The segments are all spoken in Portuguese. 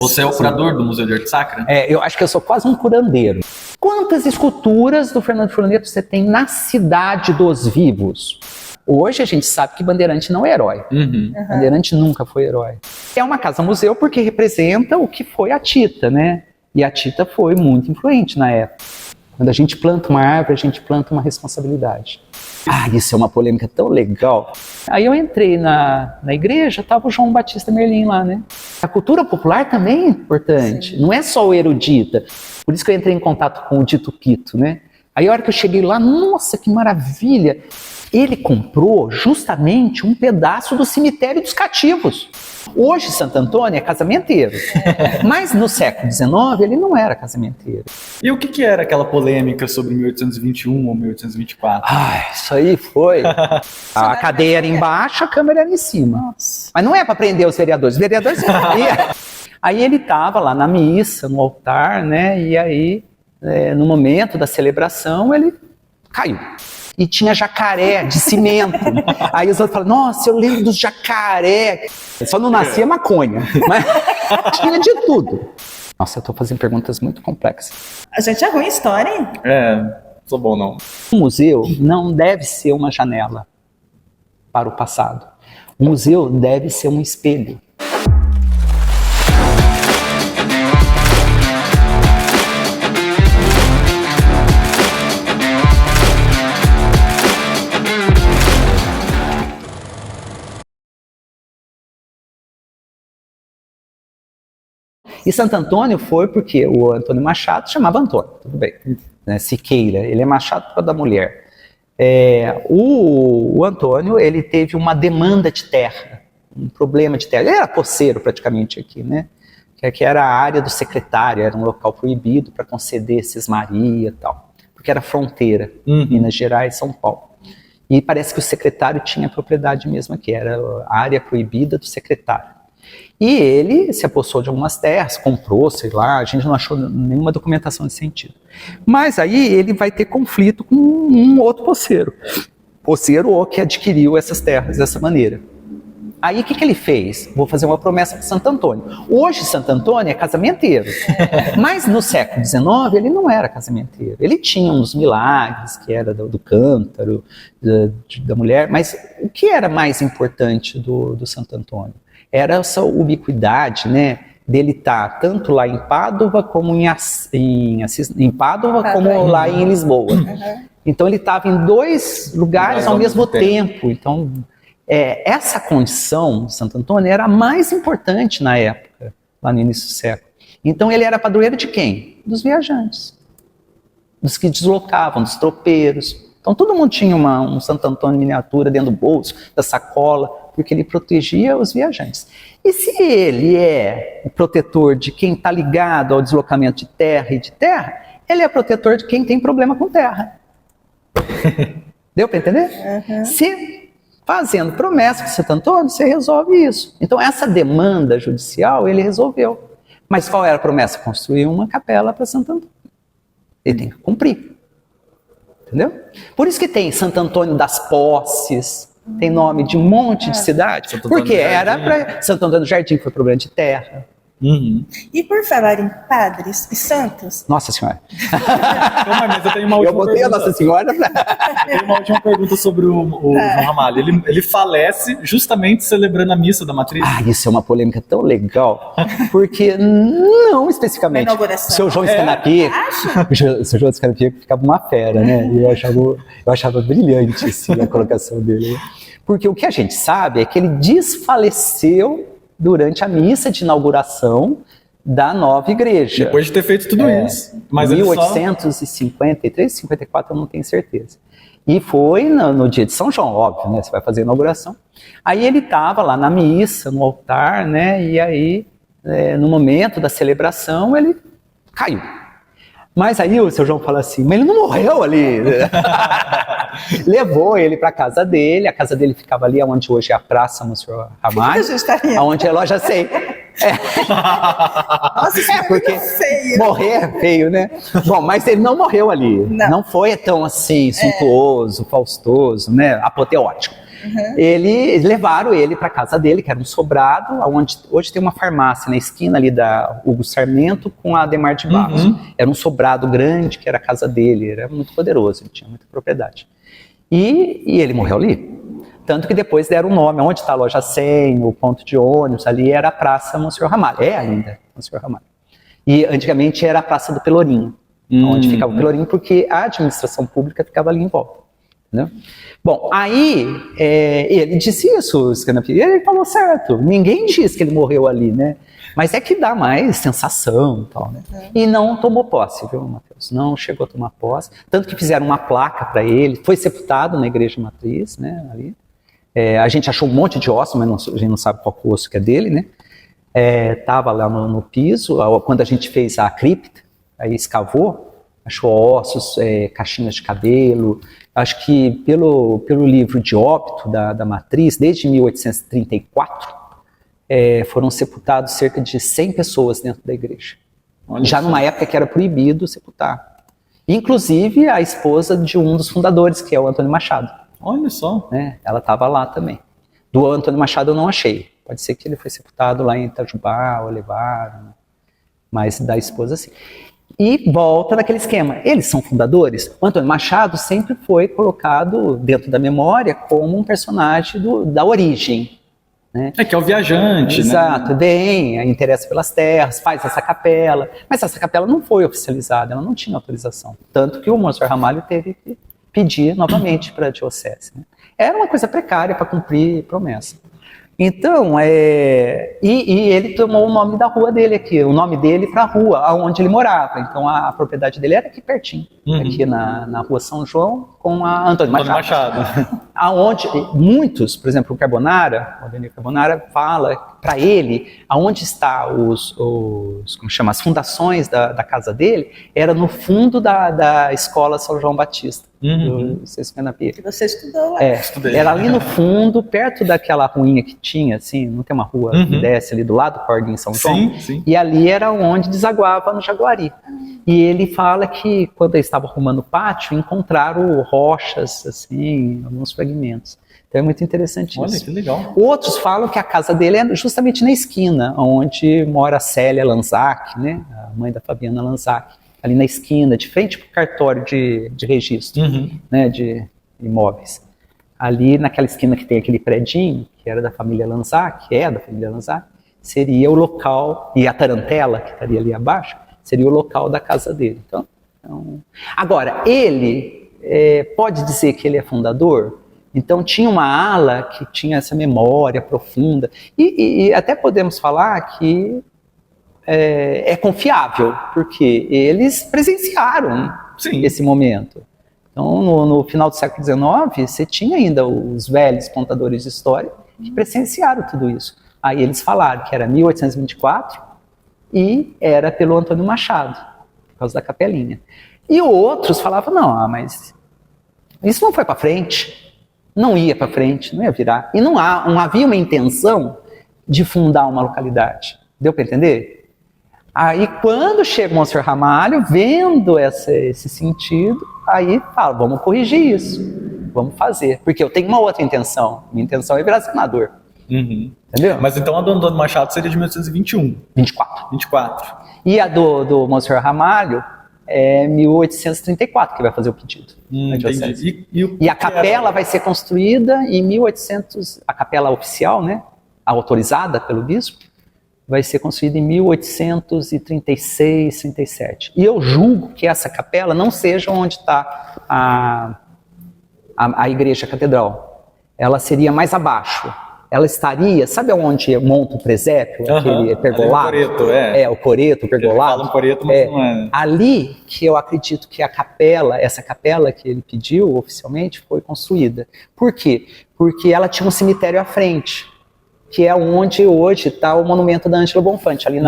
Você é o curador do Museu de Arte Sacra? Eu acho que eu sou quase um curandeiro. Quantas esculturas do Fernando Furlaneto você tem na Cidade dos Vivos? Hoje a gente sabe que Bandeirante não é herói. Bandeirante nunca foi herói. É uma casa-museu porque representa o que foi a Tita, né? E a Tita foi muito influente na época. Quando a gente planta uma árvore, a gente planta uma responsabilidade. Isso é uma polêmica tão legal. Aí eu entrei na igreja, estava o João Batista Merlin lá, né? A cultura popular também é importante, não é só o erudita. Por isso que eu entrei em contato com o Dito Pito, né? Aí a hora que eu cheguei lá, nossa, que maravilha! Ele comprou justamente um pedaço do cemitério dos cativos. Hoje Santo Antônio é casamenteiro, mas no século XIX ele não era casamenteiro. E o que era aquela polêmica sobre 1821 ou 1824? Isso aí foi. A cadeia era embaixo, a câmera era em cima. Nossa. Mas não é para prender os vereadores não sabia. Aí ele estava lá na missa, no altar, né? E aí, no momento da celebração, ele caiu. E tinha jacaré de cimento. Aí os outros falam, nossa, eu lembro dos jacaré. Só não nascia maconha, mas tinha de tudo. Nossa, eu tô fazendo perguntas muito complexas. A gente é ruim em história, hein? Sou bom não. O museu não deve ser uma janela para o passado. O museu deve ser um espelho. E Santo Antônio foi porque o Antônio Machado chamava Antônio, tudo bem, né? Siqueira, ele é Machado por causa da mulher. O Antônio, ele teve uma demanda de terra, um problema de terra, ele era poceiro praticamente aqui, né? Que era a área do secretário, era um local proibido para conceder cismaria e tal, porque era fronteira, Minas Gerais e São Paulo. E parece que o secretário tinha propriedade mesmo aqui, era a área proibida do secretário. E ele se apossou de algumas terras, comprou, sei lá, a gente não achou nenhuma documentação nesse sentido. Mas aí ele vai ter conflito com um outro poceiro. Poceiro que adquiriu essas terras dessa maneira. Aí o que ele fez? Vou fazer uma promessa para Santo Antônio. Hoje Santo Antônio é casamenteiro. Mas no século XIX ele não era casamenteiro. Ele tinha uns milagres, que era do cântaro, da mulher. Mas o que era mais importante do Santo Antônio? Era essa ubiquidade, né, dele estar tanto lá em Pádua como em Pádua como lá em Lisboa. Então ele estava em dois lugares ao mesmo tempo. Então essa condição de Santo Antônio era a mais importante na época, lá no início do século. Então ele era padroeiro de quem? Dos viajantes, dos que deslocavam, dos tropeiros. Então todo mundo tinha um Santo Antônio miniatura dentro do bolso, da sacola, porque ele protegia os viajantes. E se ele é o protetor de quem está ligado ao deslocamento de terra e de terra, ele é protetor de quem tem problema com terra. Deu para entender? Se fazendo promessa para Santo Antônio, você resolve isso. Então essa demanda judicial ele resolveu. Mas qual era a promessa? Construir uma capela para Santo Antônio. Ele tem que cumprir. Entendeu? Por isso que tem Santo Antônio das Posses, tem nome de um monte de cidade, porque era para Santo Antônio do Jardim, foi problema de terra. E por falar em padres e santos? Nossa Senhora. Mas eu tenho uma última botei pergunta. a Nossa Senhora pra... Tenho uma última pergunta sobre o João Ramalho. Ele falece justamente celebrando a missa da matriz? Isso é uma polêmica tão legal, porque não especificamente. O seu João Scannapie, o seu João Scannapie ficava uma fera, né? E eu achava brilhante assim, a colocação dele. Porque o que a gente sabe é que ele desfaleceu durante a missa de inauguração da nova igreja. Depois de ter feito tudo isso. Mas 1853, 54, eu não tenho certeza. E foi no dia de São João, óbvio, né? Você vai fazer a inauguração. Aí ele estava lá na missa, no altar, né? E aí, no momento da celebração, ele caiu. Mas aí o seu João fala assim, mas ele não morreu ali. Levou ele para a casa dele ficava ali onde hoje é a Praça Monsenhor Ramalho, onde é loja sei. Nossa, isso porque feio. Morrer é feio, né? Bom, mas ele não morreu ali. Não foi tão assim, suntuoso, faustoso, né? Apoteótico. Levaram ele para casa dele, que era um sobrado, onde hoje tem uma farmácia na esquina ali da Hugo Sarmento com a Ademar de Barros. Era um sobrado grande, que era a casa dele, era muito poderoso, ele tinha muita propriedade. E ele morreu ali. Tanto que depois deram o nome, onde está a loja 100, o ponto de ônibus, ali era a Praça Monsenhor Ramalho, é ainda Monsenhor Ramalho. E antigamente era a Praça do Pelourinho, onde ficava o Pelourinho, porque a administração pública ficava ali em volta. Né? Bom, aí ele disse isso, ele falou certo, ninguém diz que ele morreu ali, né? Mas é que dá mais sensação e tal, né? E não tomou posse, viu, Matheus? Não chegou a tomar posse, tanto que fizeram uma placa para ele, foi sepultado na igreja matriz, né, ali. A gente achou um monte de ossos, mas a gente não sabe qual osso que é dele, né? Tava lá no piso, quando a gente fez a cripta, aí escavou, achou ossos, caixinhas de cabelo. Acho que pelo livro de óbito da matriz, desde 1834, foram sepultados cerca de 100 pessoas dentro da igreja. Olha já numa época que era proibido sepultar. Inclusive a esposa de um dos fundadores, que é o Antônio Machado. Olha só. Ela estava lá também. Do Antônio Machado eu não achei. Pode ser que ele foi sepultado lá em Itajubá, ou levaram, né? Mas da esposa sim. E volta naquele esquema. Eles são fundadores. O Antônio Machado sempre foi colocado dentro da memória como um personagem da origem. Né? Que é o viajante, exato, né? Bem, interessa pelas terras, faz essa capela. Mas essa capela não foi oficializada, ela não tinha autorização. Tanto que o Monsenhor Ramalho teve que pedir novamente para a diocese. Né? Era uma coisa precária para cumprir promessa. Então, e ele tomou o nome da rua dele aqui, o nome dele para a rua onde ele morava. Então, a propriedade dele era aqui pertinho, aqui na rua São João, com a Antônio Machado. Aonde muitos, por exemplo, o Ademir Carbonara fala para ele, aonde está as fundações da casa dele, era no fundo da escola São João Batista. Que você estudou lá. Estudei. Era ali no fundo, perto daquela ruinha que tinha, assim, não tem uma rua que desce ali do lado do Cordinho São João? Sim. E ali era onde desaguava no Jaguari. E ele fala que quando ele estava arrumando o pátio, encontraram rochas, assim, alguns fragmentos. Então é muito interessante isso. Olha, que legal. Outros falam que a casa dele é justamente na esquina, onde mora a Célia Lanzac, né? A mãe da Fabiana Lanzac. Ali na esquina, de frente para o cartório de registro, né, de imóveis. Ali naquela esquina que tem aquele predinho, que era da família Lanzac, seria o local, e a tarantela, que estaria ali abaixo, seria o local da casa dele. Então, agora, ele pode dizer que ele é fundador? Então tinha uma ala que tinha essa memória profunda, e até podemos falar que é confiável, porque eles presenciaram esse momento. Então, no final do século XIX, você tinha ainda os velhos contadores de história que presenciaram tudo isso. Aí eles falaram que era 1824 e era pelo Antônio Machado, por causa da capelinha. E outros falavam, não, mas isso não foi para frente, não ia para frente, não ia virar. E não havia uma intenção de fundar uma localidade. Deu para entender? Aí, quando chega o Monsenhor Ramalho, vendo esse sentido, aí fala, vamos corrigir isso, vamos fazer. Porque eu tenho uma outra intenção, minha intenção é virar senador. Entendeu? Mas então a do Antônio Machado seria de 1821. 24. E a do Monsenhor Ramalho é 1834 que vai fazer o pedido. Entendi. E a capela vai ser construída em 1800, a capela oficial, né, autorizada pelo bispo, vai ser construída em 1836, 37. E eu julgo que essa capela não seja onde está a igreja catedral. Ela seria mais abaixo. Ela estaria, sabe onde monta o presépio? Aquele pergolado? O coreto, o pergolado. Fala um coreto, mas não é. Ali que eu acredito que essa capela que ele pediu oficialmente foi construída. Por quê? Porque ela tinha um cemitério à frente, que é onde hoje está o monumento da Ângela Bonfante, ali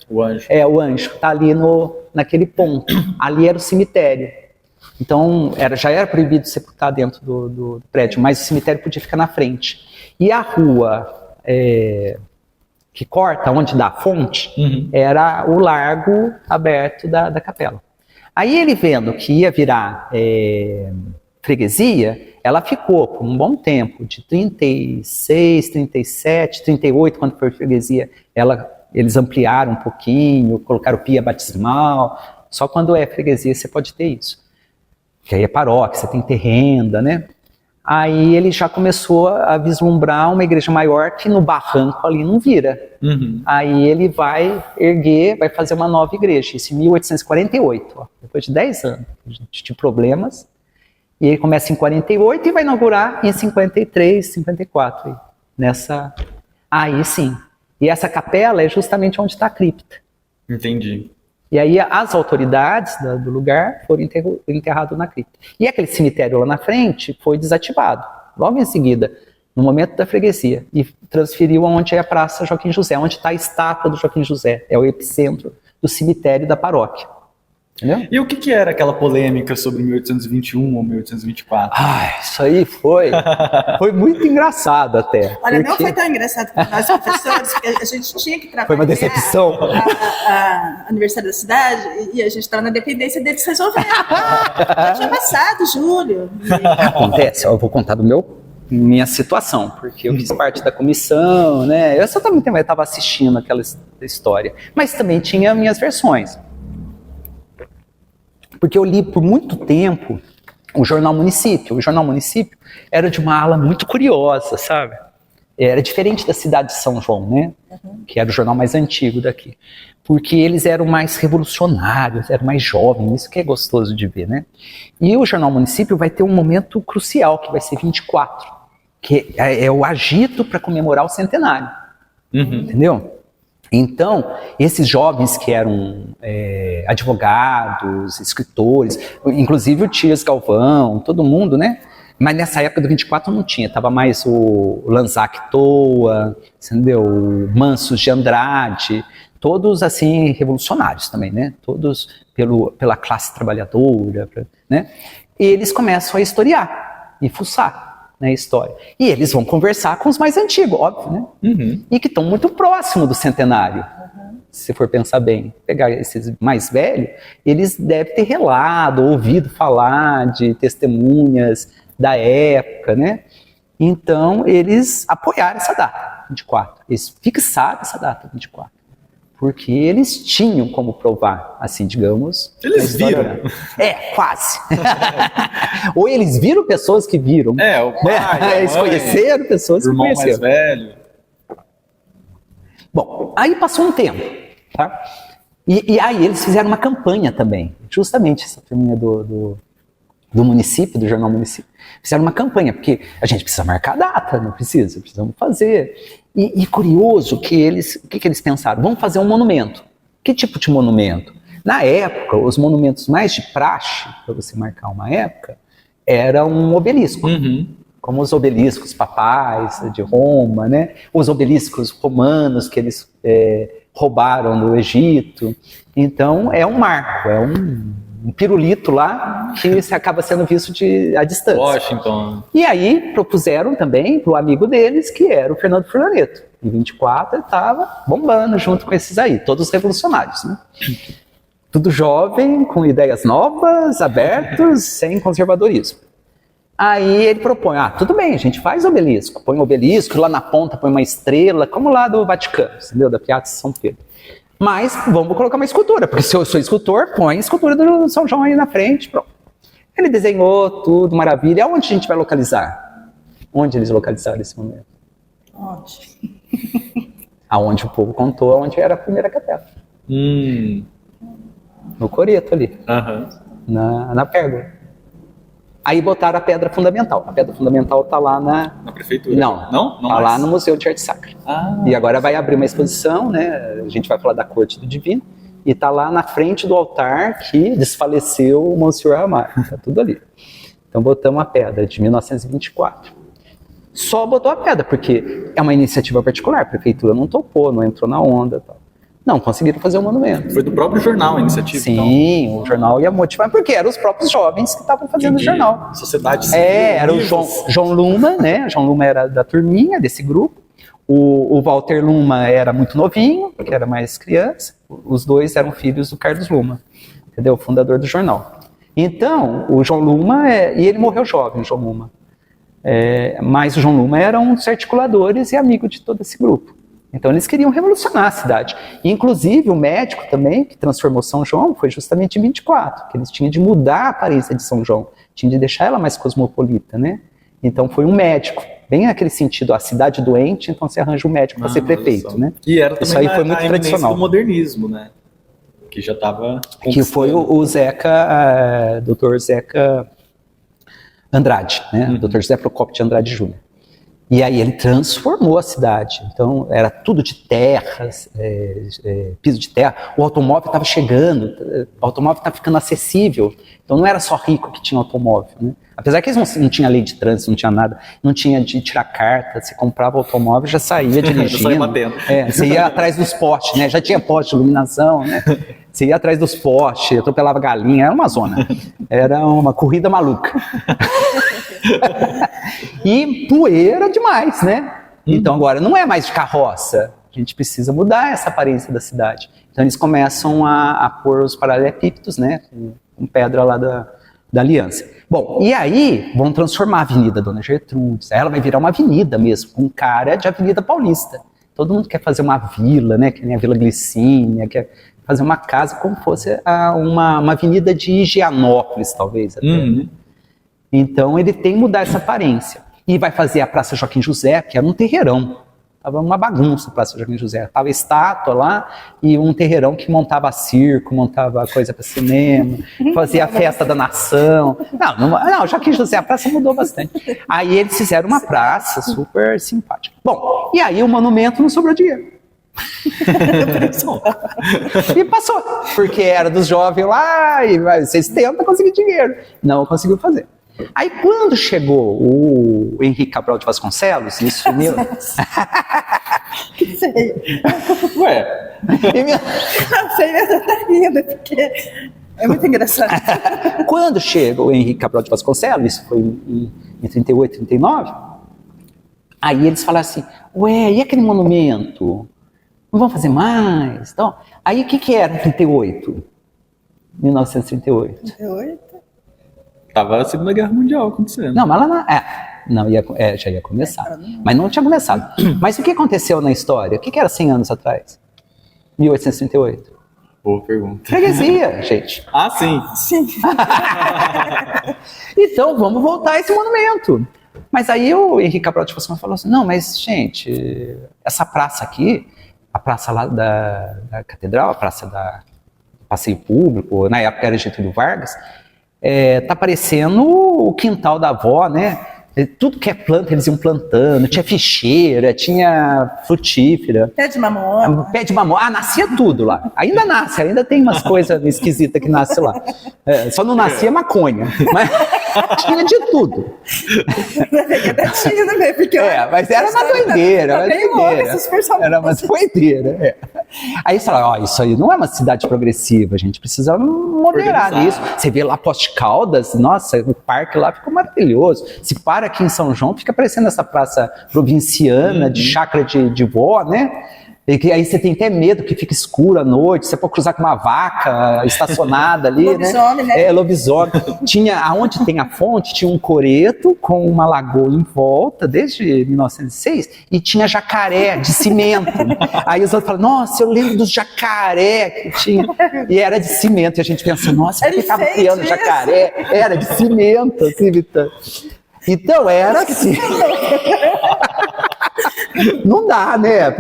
o Anjo. O Anjo, está ali naquele ponto. Ali era o cemitério. Então, já era proibido sepultar dentro do prédio, mas o cemitério podia ficar na frente. E a rua que corta, onde dá a fonte, era o largo aberto da capela. Aí ele vendo que ia virar freguesia, Ela ficou por um bom tempo, de 36, 37, 38, quando foi freguesia, eles ampliaram um pouquinho, colocaram pia batismal. Só quando é freguesia você pode ter isso. Que aí é paróquia, você tem que ter renda, né? Aí ele já começou a vislumbrar uma igreja maior que no barranco ali não vira. Aí ele vai erguer, vai fazer uma nova igreja, isso em 1848, ó, depois de 10 anos de problemas. E ele começa em 48 e vai inaugurar em 53, 54. Aí sim. E essa capela é justamente onde está a cripta. Entendi. E aí as autoridades do lugar foram enterradas na cripta. E aquele cemitério lá na frente foi desativado, logo em seguida, no momento da freguesia, e transferiu aonde é a Praça Joaquim José, onde está a estátua do Joaquim José, é o epicentro do cemitério da paróquia. Entendeu? E o que era aquela polêmica sobre 1821 ou 1824? Isso aí foi muito engraçado até. Olha, não foi tão engraçado para nós professores, porque a gente tinha que trabalhar. Foi uma decepção. A Universidade da Cidade, e a gente estava na dependência deles resolverem. Já tinha passado, Júlio. Acontece, eu vou contar minha situação, porque eu fiz parte da comissão, né? Eu só também estava assistindo aquela história, mas também tinha minhas versões. Porque eu li por muito tempo o Jornal Município. O Jornal Município era de uma ala muito curiosa, sabe? Era diferente da Cidade de São João, né? Que era o jornal mais antigo daqui. Porque eles eram mais revolucionários, eram mais jovens, isso que é gostoso de ver, né? E o Jornal Município vai ter um momento crucial, que vai ser 24, que é o agito para comemorar o centenário. Entendeu? Então, esses jovens que eram advogados, escritores, inclusive o Tias Galvão, todo mundo, né? Mas nessa época do 24 não tinha, estava mais o Lanzac Toa, entendeu? O Mansos de Andrade, todos assim revolucionários também, né? Todos pela classe trabalhadora, né? E eles começam a historiar e fuçar na história. E eles vão conversar com os mais antigos, óbvio, né? E que estão muito próximos do centenário. Se for pensar bem, pegar esses mais velhos, eles devem ter relado, ouvido falar de testemunhas da época, né? Então, eles apoiaram essa data, 24. Eles fixaram essa data, 24. Porque eles tinham como provar, assim, digamos... Eles viram. Quase. Ou eles viram pessoas que viram. O pai, eles conheceram pessoas que conheceram. O irmão mais velho. Bom, aí passou um tempo, tá? E aí eles fizeram uma campanha também, justamente essa turminha do município, do Jornal Município. Fizeram uma campanha, porque a gente precisa marcar a data, não precisa, precisamos fazer. E curioso que o que eles pensaram? Vamos fazer um monumento. Que tipo de monumento? Na época, os monumentos mais de praxe, para você marcar uma época, era um obelisco. Como os obeliscos papais de Roma, né? Os obeliscos romanos que eles roubaram do Egito. Então, é um marco, é um pirulito lá que acaba sendo visto à distância. Washington. E aí propuseram também para o amigo deles, que era o Fernando Furlaneto. Em 24 ele estava bombando junto com esses aí, todos revolucionários, né? Tudo jovem, com ideias novas, abertos, sem conservadorismo. Aí ele propõe, tudo bem, a gente faz obelisco. Põe um obelisco, lá na ponta põe uma estrela, como lá do Vaticano, entendeu? Da Piazza São Pedro. Mas vamos colocar uma escultura, porque se eu sou escultor, põe a escultura do São João aí na frente, pronto. Ele desenhou tudo, maravilha. Aonde a gente vai localizar? Onde eles localizaram esse momento? Onde? Aonde o povo contou, onde era a primeira capela. No coreto ali, na pérgola. Aí botaram a pedra fundamental. A pedra fundamental está lá na prefeitura. Não Está mais. Lá no Museu de Arte Sacra. E agora vai abrir uma exposição, né? A gente vai falar da Corte do Divino. E está lá na frente do altar que desfaleceu o Monsenhor Ramalho. Está tudo ali. Então botamos a pedra de 1924. Só botou a pedra, porque é uma iniciativa particular. A prefeitura não topou, não entrou na onda e tal. Não conseguiram fazer o monumento. Foi do próprio jornal a iniciativa. Sim, então. O jornal ia motivar, porque eram os próprios jovens que estavam fazendo o jornal. Sociedade civil. Era o João Luma, né? O João Luma era da turminha desse grupo. O Walter Luma era muito novinho, porque era mais criança. Os dois eram filhos do Carlos Luma, entendeu? O fundador do jornal. Então, o João Luma, e ele morreu jovem, o João Luma. Mas o João Luma era um dos articuladores e amigo de todo esse grupo. Então eles queriam revolucionar a cidade. E, inclusive o médico também, que transformou São João, foi justamente em 24, que eles tinham de mudar a aparência de São João, tinham de deixar ela mais cosmopolita, né? Então foi um médico, bem naquele sentido, a cidade doente, então você arranja um médico para ser prefeito, né? E era também isso aí foi muito tradicional do modernismo, né? Que já estava... Que foi o Zeca, Dr. Zeca Andrade, né? Dr. José Procópio de Andrade Júnior. E aí ele transformou a cidade. Então era tudo de terras, piso de terra. O automóvel estava chegando, o automóvel estava ficando acessível. Então não era só rico que tinha automóvel, né? Apesar que eles não tinha lei de trânsito, não tinha nada, não tinha de tirar carta, você comprava o automóvel já saía dirigindo. Já saía batendo. Você ia atrás dos postes, né? Já tinha poste de iluminação, né? Você ia atrás dos postes, atropelava galinha, era uma zona. Era uma corrida maluca. E poeira demais, né? Então agora não é mais de carroça. A gente precisa mudar essa aparência da cidade. Então eles começam a pôr os paralelepípedos, né? Com pedra lá da Aliança. Bom, e aí vão transformar a Avenida Dona Gertrudes. Ela vai virar uma avenida mesmo, com cara de Avenida Paulista. Todo mundo quer fazer uma vila, né? Que nem a Vila Glicínia, quer fazer uma casa como fosse uma avenida de Higienópolis, talvez. Até, né? Então ele tem que mudar essa aparência. E vai fazer a Praça Joaquim José, que era um terreirão. Estava uma bagunça a Praça Joaquim José. Estava estátua lá e um terreirão que montava circo, montava coisa para cinema, fazia a festa da nação. Não, Joaquim José, a praça mudou bastante. Aí eles fizeram uma praça super simpática. Bom, e aí o monumento não sobrou dinheiro. E passou, porque era dos jovens lá, e vocês tentam conseguir dinheiro. Não conseguiu fazer. Aí quando chegou o Henrique Cabral de Vasconcelos, isso sumiu. Que sei. Ué. Não sei, eu tô rindo, porque é muito engraçado. Quando chega o Henrique Cabral de Vasconcelos, isso foi em 38, 39, aí eles falaram assim, ué, e aquele monumento? Não vão fazer mais? Então, aí o que era 38? 1938. 38? Tava a Segunda Guerra Mundial acontecendo. Não, mas lá já ia começar. Mas não tinha começado. Mas o que aconteceu na história? O que era 100 anos atrás? 1838. Boa pergunta. Freguesia, gente. Ah, sim. Sim. Então, vamos voltar a esse monumento. Mas aí o Henrique Cabral de Vasconcelos falou assim, não, mas, gente, essa praça aqui, a praça lá da Catedral, a praça do Passeio Público, na época era Getúlio Vargas, tá parecendo o quintal da avó, né? Tudo que é planta, eles iam plantando, tinha ficheira, tinha frutífera. Pé de mamona. Pé de mamona, nascia tudo lá. Ainda nasce, ainda tem umas coisas esquisitas que nascem lá. Só não nascia maconha, mas tinha de tudo. Mas era uma doideira. Era uma doideira. Aí você fala, isso aí não é uma cidade progressiva, a gente precisa moderar isso. Você vê lá Poste Caldas, nossa, o parque lá ficou maravilhoso. Se para aqui em São João, fica parecendo essa praça provinciana de chácara de vó, né? E que aí você tem até medo que fica escuro à noite, você pode cruzar com uma vaca estacionada ali, lobisomem, né? Lobisomem. Aonde tem a fonte, tinha um coreto com uma lagoa em volta, desde 1906, e tinha jacaré de cimento. Aí os outros falam, nossa, eu lembro dos jacaré que tinha. E era de cimento, e a gente pensa, nossa, por que estava criando jacaré? Era de cimento, assim, Vitor. Então era assim. Não dá, né?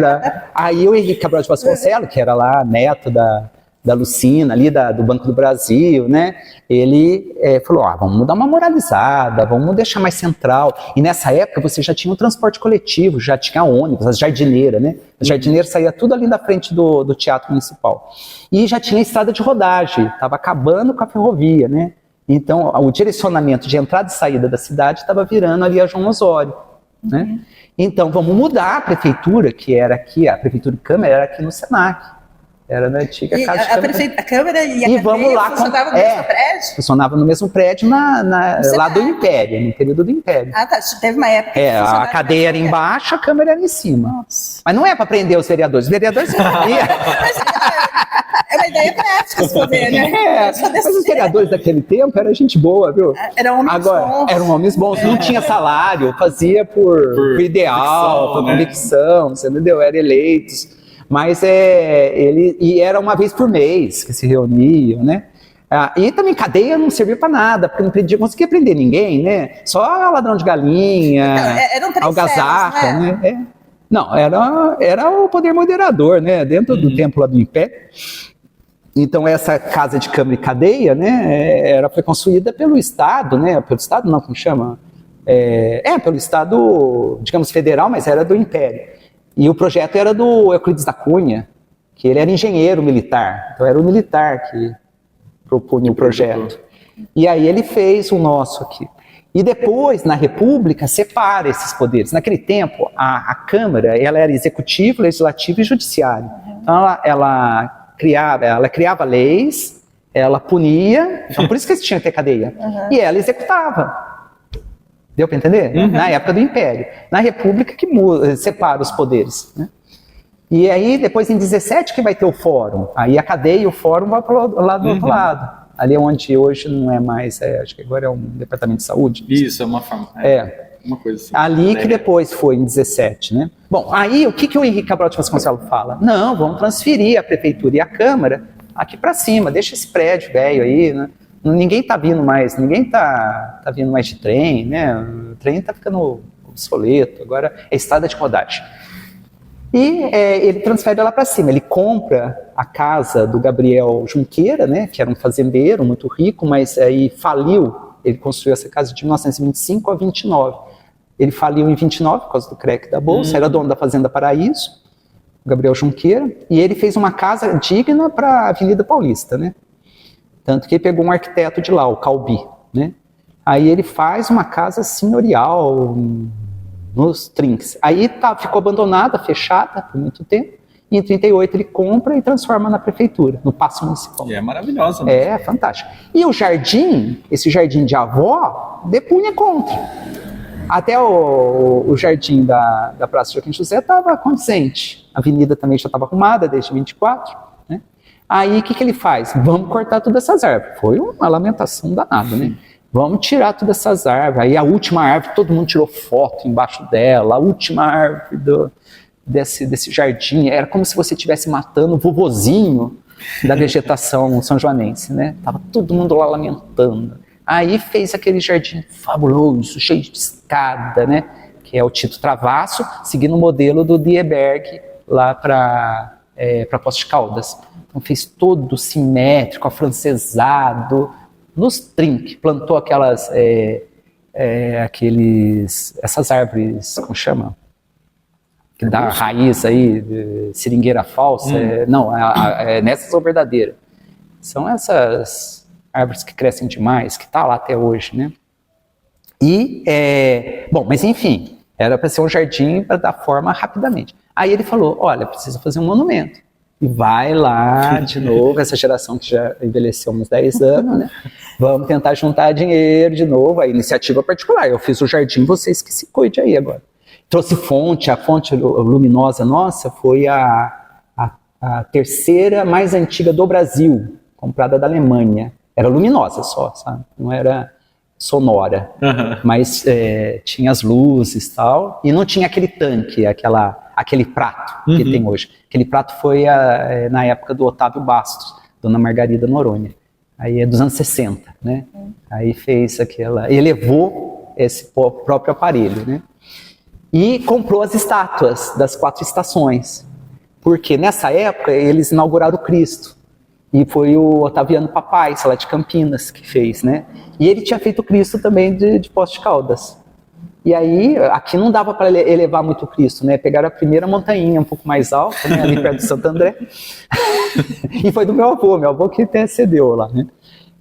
Aí o Henrique Cabral de Vasconcelos, que era lá neto da Lucina, ali do Banco do Brasil, né? Ele falou, vamos dar uma moralizada, vamos deixar mais central. E nessa época você já tinha o transporte coletivo, já tinha ônibus, as jardineiras, né? As jardineiras saía tudo ali da frente do Teatro Municipal. E já tinha estrada de rodagem, estava acabando com a ferrovia, né? Então, o direcionamento de entrada e saída da cidade estava virando ali a João Osório, né? Então, vamos mudar a prefeitura, que era aqui, a prefeitura de Câmara era aqui no Senac. Era na antiga casa de Câmara. A Câmara e a cadeia funcionavam no mesmo prédio? Funcionava no mesmo prédio lá do Império, no período do Império. Ah, tá. Teve uma época que a cadeia era embaixo, a Câmara era em cima. Nossa. Mas não é para prender os vereadores. Os vereadores... ideia prática, se for ver, né? Mas os vereadores daquele tempo eram gente boa, viu? Eram homens bons. Eram homens bons, não tinha salário, fazia por ideal, por convicção, você entendeu? Eram eleitos. Mas e era uma vez por mês que se reuniam, né? E também cadeia não servia para nada, porque não conseguia prender ninguém, né? Só ladrão de galinha, algazarra, né? Não, era o poder moderador, né? Dentro do templo lá do Império. Então essa casa de câmara e cadeia, né? Foi construída pelo Estado, né? Pelo Estado não, como chama? Pelo Estado, digamos, federal, mas era do Império. E o projeto era do Euclides da Cunha, que ele era engenheiro militar. Então era o militar que propunha o projeto. E aí ele fez o nosso aqui. E depois, na República, separa esses poderes. Naquele tempo, a Câmara ela era executivo, legislativo e judiciário. Então ela criava leis, ela punia, então por isso que eles tinham que ter cadeia. E ela executava. Deu para entender? Na época do Império. Na República que separa os poderes. Né? E aí, depois em 17 que vai ter o fórum. Aí a cadeia e o fórum vão para o lado do outro lado. Ali onde hoje não é mais, acho que agora é um departamento de saúde. Isso, é uma forma. Uma coisa assim. Ali que depois foi em 17, né? Bom, aí o que o Henrique Cabral de Vasconcelos fala? Não, vamos transferir a prefeitura e a Câmara aqui para cima, deixa esse prédio velho aí, né? Ninguém tá vindo mais de trem, né? O trem tá ficando obsoleto, agora é estrada de rodagem. E ele transfere ela para cima, ele compra a casa do Gabriel Junqueira, né, que era um fazendeiro muito rico, mas aí faliu, ele construiu essa casa de 1925 a 29. Ele faliu em 29 por causa do crack da Bolsa, era dono da Fazenda Paraíso, o Gabriel Junqueira, e ele fez uma casa digna para a Avenida Paulista, né? Tanto que ele pegou um arquiteto de lá, o Calbi, né? Aí ele faz uma casa senhorial nos trinques. Aí ficou abandonada, fechada por muito tempo. E em 38 ele compra e transforma na prefeitura, no Paço Municipal. E é maravilhosa. Né? É fantástico. E o jardim, esse jardim de avó, depunha contra. Até o jardim da Praça Joaquim José estava condizente. A avenida também já estava arrumada desde 24. Né? Aí o que ele faz? Vamos cortar todas essas árvores. Foi uma lamentação danada, né? Vamos tirar todas essas árvores. Aí a última árvore, todo mundo tirou foto embaixo dela. A última árvore desse jardim. Era como se você estivesse matando o vovozinho da vegetação são-joanense, né? Tava todo mundo lá lamentando. Aí fez aquele jardim fabuloso, cheio de escada, né? Que é o Tito Travasso, seguindo o modelo do Dieberg lá para Poços de Caldas. Então fez todo simétrico, afrancesado, nos trinques, plantou essas árvores, como chama? Que dá raiz aí, seringueira falsa, nessas ou verdadeira. São essas árvores que crescem demais, que tá lá até hoje, né? E, bom, mas enfim, era para ser um jardim para dar forma rapidamente. Aí ele falou, olha, precisa fazer um monumento. E vai lá de novo, essa geração que já envelheceu uns 10 anos, né? Vamos tentar juntar dinheiro de novo, a iniciativa particular. Eu fiz o jardim, vocês que se cuidem aí agora. Trouxe fonte, a fonte luminosa nossa foi a terceira mais antiga do Brasil, comprada da Alemanha. Era luminosa só, sabe? Não era sonora, mas tinha as luzes e tal, e não tinha aquele tanque, aquele prato que tem hoje. Aquele prato foi na época do Otávio Bastos, Dona Margarida Noronha. Aí é dos anos 60, né? Aí fez elevou esse próprio aparelho, né? E comprou as estátuas das 4 estações, porque nessa época eles inauguraram o Cristo. E foi o Otaviano Papais, lá de Campinas, que fez, né? E ele tinha feito o Cristo também de Poços de Caldas. E aí, aqui não dava para elevar muito o Cristo, né? Pegaram a primeira montanha um pouco mais alta, né? Ali perto de Santo André. E foi do meu avô que até cedeu lá, né?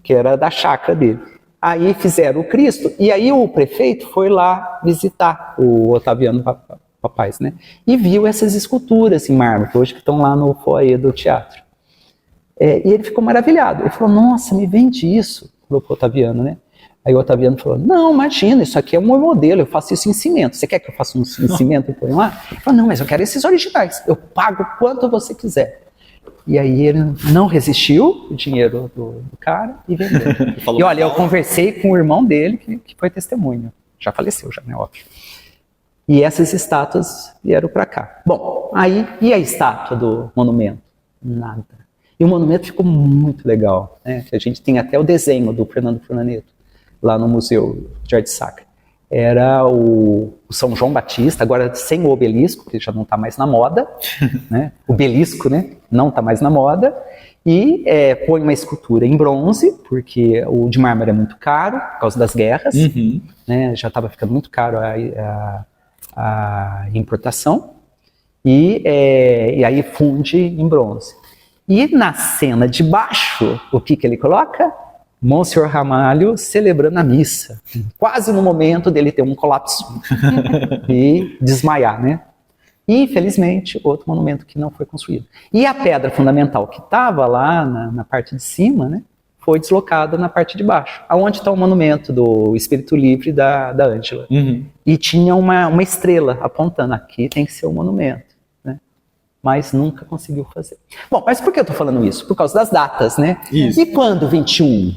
Que era da chácara dele. Aí fizeram o Cristo, e aí o prefeito foi lá visitar o Otaviano Papais, né? E viu essas esculturas em mármore, que hoje estão lá no foyer do teatro. E ele ficou maravilhado. Ele falou, nossa, me vende isso, falou pro Otaviano, né? Aí o Otaviano falou, não, imagina, isso aqui é um modelo, eu faço isso em cimento. Você quer que eu faça em cimento e põe lá? Ele falou, não, mas eu quero esses originais, eu pago quanto você quiser. E aí ele não resistiu o dinheiro do cara e vendeu. E olha, eu conversei com o irmão dele, que foi testemunho. Já faleceu, já, né? Óbvio. E essas estátuas vieram para cá. Bom, aí, e a estátua do monumento? Nada. E o monumento ficou muito legal, né? A gente tem até o desenho do Fernando Furlaneto, lá no Museu de Arte Sacra. Era o São João Batista, agora sem o obelisco, que já não está mais na moda, né? O belisco, né? Não está mais na moda. E põe uma escultura em bronze, porque o de mármore é muito caro, por causa das guerras, né? Já estava ficando muito caro a importação. E aí funde em bronze. E na cena de baixo, o que ele coloca? Monsenhor Ramalho celebrando a missa, quase no momento dele ter um colapso e desmaiar, né? E, infelizmente, outro monumento que não foi construído. E a pedra fundamental que estava lá na parte de cima, né, foi deslocada na parte de baixo, aonde está o monumento do Espírito Livre da Ângela. E tinha uma estrela apontando, aqui tem que ser o monumento. Mas nunca conseguiu fazer. Bom, mas por que eu estou falando isso? Por causa das datas, né? Isso. E quando 21?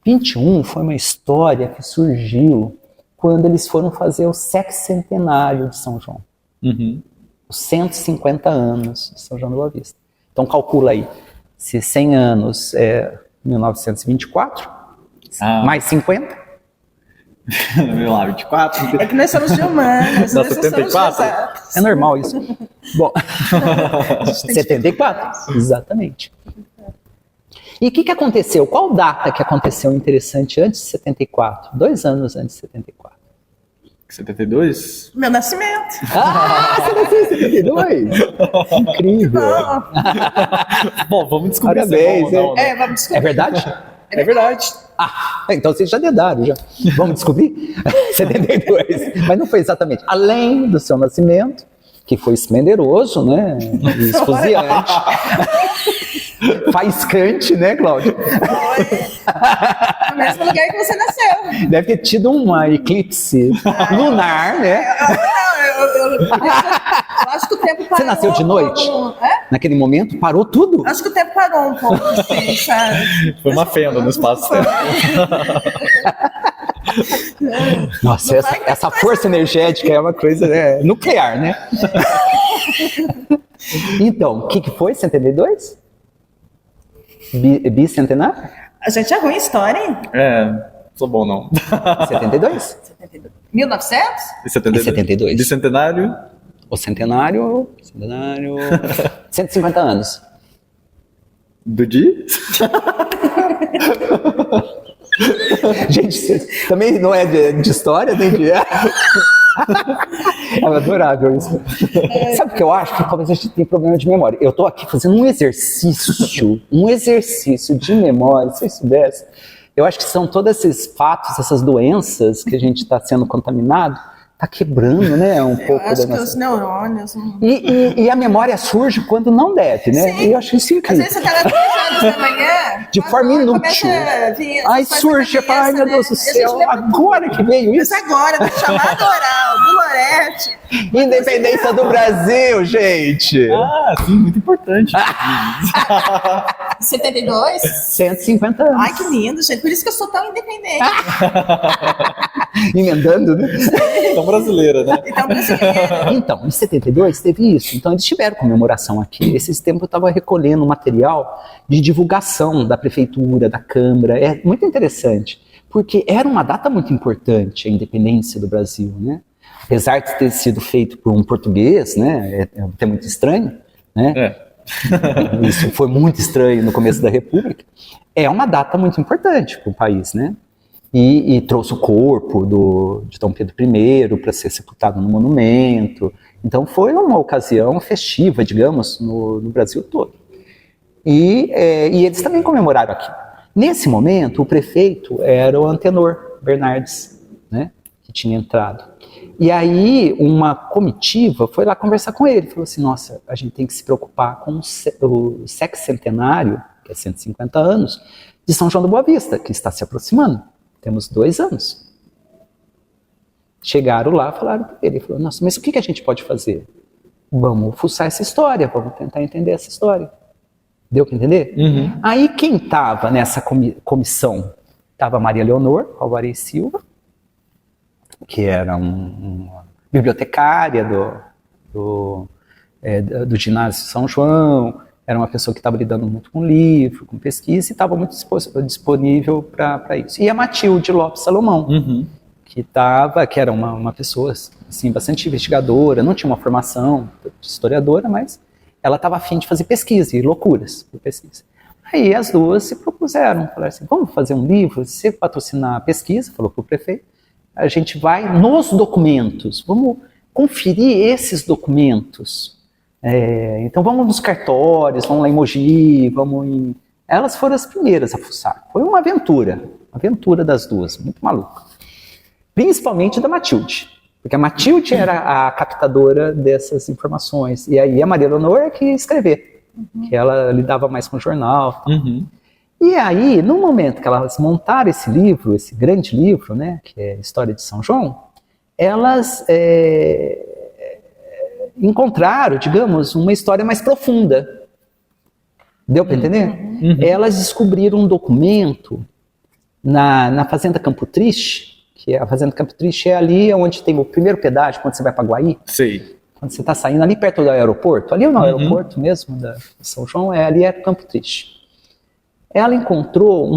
21 foi uma história que surgiu quando eles foram fazer o sexcentenário de São João. Os 150 anos de São João da Boa Vista. Então calcula aí, se 100 anos é 1924, mais 50... 24. É que nós somos de humanas. Dá 74? É normal isso. Bom, 74, exatamente. E o que aconteceu? Qual data que aconteceu interessante antes de 74? 2 anos antes de 74. 72? Meu nascimento. Você nasceu em 72? Incrível. Bom, vamos descobrir. Parabéns, se é bom ou não, né? Vamos descobrir. É verdade? É verdade. Então vocês já dedaram, já. Vamos descobrir? 72. Mas não foi exatamente. Além do seu nascimento, que foi esplendoroso, né? Esfuziante. Faiscante, né, Cláudia? Foi. No mesmo lugar que você nasceu. Deve ter tido uma eclipse lunar, né? Eu acho que o tempo parou. Você nasceu de noite? Naquele momento, parou tudo? Acho que o tempo parou um pouco, assim, sabe? Foi uma fenda no espaço-tempo. Nossa, essa força energética é uma coisa nuclear, né? Então, o que foi 72? Bicentenário? A gente é ruim em história, hein? Sou bom não. 72? 1900? E 72. Bicentenário? O centenário... 150 anos. Do dia? Gente, também não é de história, nem de... É adorável isso. Sabe o que eu acho? Que talvez a gente tenha problema de memória. Eu estou aqui fazendo um exercício de memória, se vocês soubessem. Eu acho que são todos esses fatos, essas doenças que a gente está sendo contaminado, está quebrando, né, um pouco da nossa... que os neurônios... E a memória surge quando não deve, né? Sim. E eu acho isso incrível. Às vezes você está 3 horas da manhã... De forma inútil. Aí surge, ai meu Deus do céu, agora que veio isso? Mas agora, do chamado oral, do Loretti. Independência do Brasil, gente! Sim, muito importante. 72? 150 anos. Ai, que lindo, gente. Por isso que eu sou tão independente. Emendando, né? Tão brasileira, né? Então, brasileira. Então, em 72 teve isso. Então, eles tiveram comemoração aqui. Esses tempos eu estava recolhendo material de divulgação da prefeitura, da Câmara. É muito interessante, porque era uma data muito importante, a independência do Brasil, né? Apesar de ter sido feito por um português, né? É até muito estranho, né? Isso foi muito estranho no começo da República. É uma data muito importante para o país, né? E trouxe o corpo de Dom Pedro I para ser sepultado no monumento. Então foi uma ocasião festiva, digamos, no Brasil todo. E eles também comemoraram aqui. Nesse momento, o prefeito era o Antenor Bernardes, né, que tinha entrado. E aí uma comitiva foi lá conversar com ele. Falou assim, nossa, a gente tem que se preocupar com o sexcentenário, que é 150 anos, de São João da Boa Vista, que está se aproximando. Temos 2 anos. Chegaram lá, falaram para ele, falou, nossa, mas o que a gente pode fazer? Vamos fuçar essa história, vamos tentar entender essa história. Deu para entender? Uhum. Aí quem estava nessa comissão? Estava Maria Leonor Alvarez Silva, que era uma bibliotecária do ginásio São João, era uma pessoa que estava lidando muito com livro, com pesquisa, e estava muito disponível para isso. E a Matilde Lopes Salomão, que era uma pessoa assim, bastante investigadora, não tinha uma formação de historiadora, mas ela estava afim de fazer pesquisa, e loucuras por pesquisa. Aí as duas se propuseram, falaram assim, vamos fazer um livro, se patrocinar a pesquisa, falou para o prefeito, a gente vai nos documentos, vamos conferir esses documentos. Então vamos nos cartórios, vamos lá em Mogi, Elas foram as primeiras a fuçar. Foi uma aventura das duas, muito maluca. Principalmente da Matilde, porque a Matilde era a captadora dessas informações, e aí a Maria Leonor que ia escrever, que ela lidava mais com o jornal. E aí, no momento que elas montaram esse livro, esse grande livro, né, que é História de São João, elas encontraram, digamos, uma história mais profunda. Deu para entender? Elas descobriram um documento na Fazenda Campo Triste, que a Fazenda Campo Triste é ali onde tem o primeiro pedágio, quando você vai para Guaí. Sei. Quando você está saindo ali perto do aeroporto, ali no aeroporto mesmo, de São João, ali é Campo Triste. Ela encontrou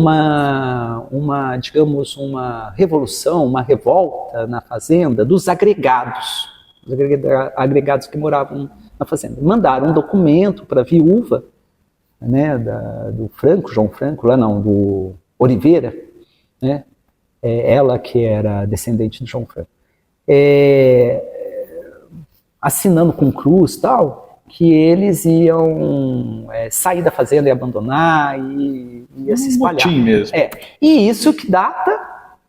digamos, uma revolução, uma revolta na fazenda dos agregados, que moravam na fazenda. Mandaram um documento para a viúva, né, do João Franco, do Oliveira, né, ela que era descendente de João Franco, assinando com cruz e tal, que eles iam sair da fazenda e abandonar e ia se espalhar. Motim mesmo. E isso que data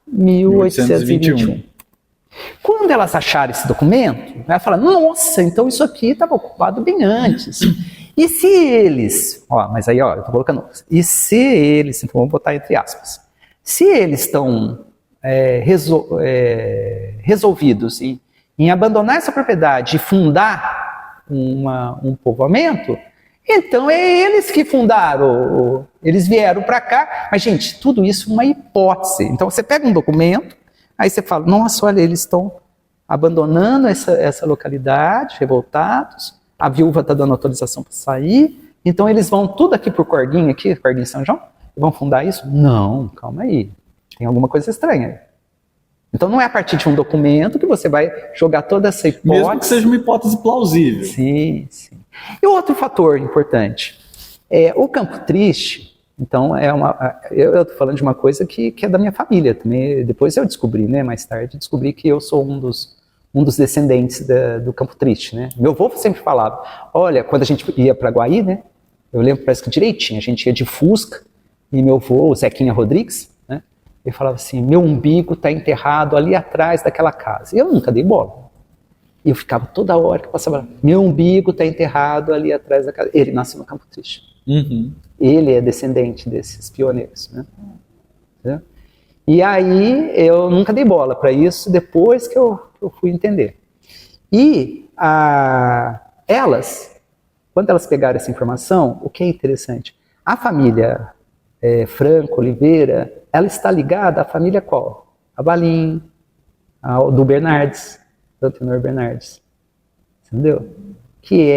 1821. Quando elas acharam esse documento, ela fala, nossa, então isso aqui estava ocupado bem antes. E se eles, mas aí, eu tô colocando, e se eles, então vamos botar entre aspas, se eles estão resolvidos em abandonar essa propriedade e fundar um povoamento, então é eles que fundaram, eles vieram para cá, mas gente, tudo isso é uma hipótese. Então você pega um documento, aí você fala, nossa, olha, eles estão abandonando essa localidade, revoltados, a viúva está dando autorização para sair, então eles vão tudo aqui por Corguinho São João, e vão fundar isso? Não, calma aí, tem alguma coisa estranha aí. Então não é a partir de um documento que você vai jogar toda essa hipótese. Mesmo que seja uma hipótese plausível. Sim, sim. E outro fator importante, o Campo Triste, então eu estou falando de uma coisa que é da minha família também, depois eu descobri, né, mais tarde, descobri que eu sou um dos descendentes do Campo Triste, né. Meu avô sempre falava, olha, quando a gente ia para Guaí, né, eu lembro, parece que direitinho, a gente ia de Fusca, e meu avô, o Zequinha Rodrigues, ele falava assim, meu umbigo está enterrado ali atrás daquela casa. E eu nunca dei bola. E eu ficava toda hora que passava, meu umbigo está enterrado ali atrás da casa. Ele nasceu no Campo Triste. Ele é descendente desses pioneiros. Né? E aí eu nunca dei bola para isso, depois que eu fui entender. E elas, quando elas pegaram essa informação, o que é interessante, a família Franco, Oliveira, ela está ligada à família qual? A Valim, do Bernardes, do Antenor Bernardes. Entendeu? Que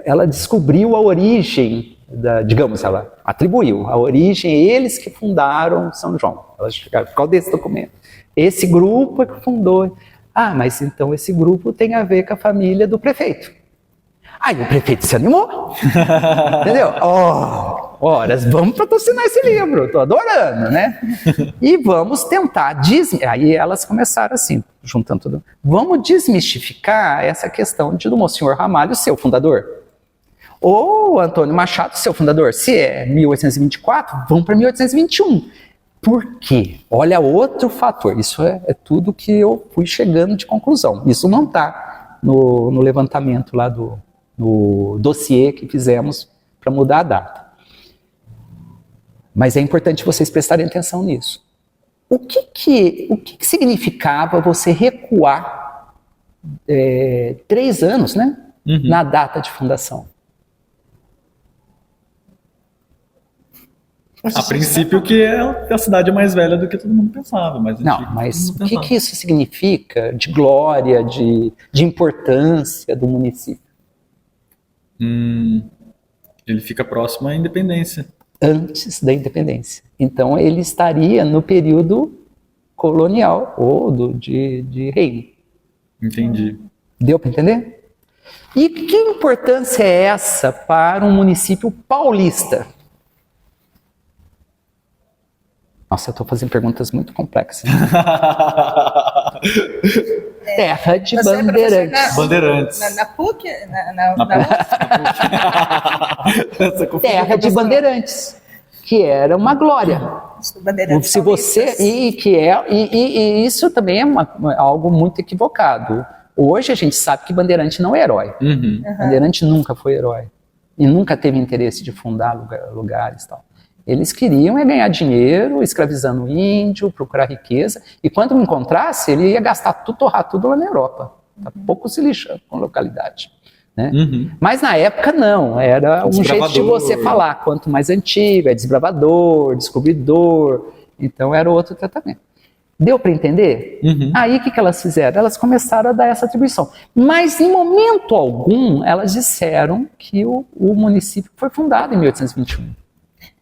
ela descobriu a origem, digamos, ela atribuiu a origem, eles que fundaram São João. Elas chegaram por causa desse documento. Esse grupo é que fundou. Mas então esse grupo tem a ver com a família do prefeito. Aí o prefeito se animou. Entendeu? Horas, vamos patrocinar esse livro, estou adorando, né? E vamos tentar, aí elas começaram assim, juntando tudo, vamos desmistificar essa questão do Monsenhor Ramalho ser o fundador. Ou Antônio Machado ser o fundador. Se é 1824, vamos para 1821. Por quê? Olha outro fator, isso é tudo que eu fui chegando de conclusão. Isso não está no levantamento lá no dossiê que fizemos para mudar a data. Mas é importante vocês prestarem atenção nisso. O que significava você recuar 3 anos, né, na data de fundação? A princípio que a cidade é mais velha do que todo mundo pensava. Não, mas o que isso significa de glória, de importância do município? Ele fica próximo à independência. Antes da independência. Então ele estaria no período colonial ou de reino. Entendi. Deu para entender? E que importância é essa para um município paulista? Nossa, eu estou fazendo perguntas muito complexas. Terra de Você é Bandeirantes. Bandeirantes. Na PUC? Terra de Bandeirantes, que era uma glória. Bandeirantes Se você e isso também é algo muito equivocado. Hoje a gente sabe que Bandeirante não é herói. Bandeirante nunca foi herói e nunca teve interesse de fundar lugares e tal. Eles queriam ganhar dinheiro, escravizando o índio, procurar riqueza, e quando encontrasse, ele ia gastar tudo, torrar tudo lá na Europa. Tá pouco se lixando com a localidade. Né? Mas na época não, era um jeito de você falar, quanto mais antigo, é desbravador, descobridor, então era outro tratamento. Deu para entender? Aí o que elas fizeram? Elas começaram a dar essa atribuição, mas em momento algum elas disseram que o município foi fundado em 1821.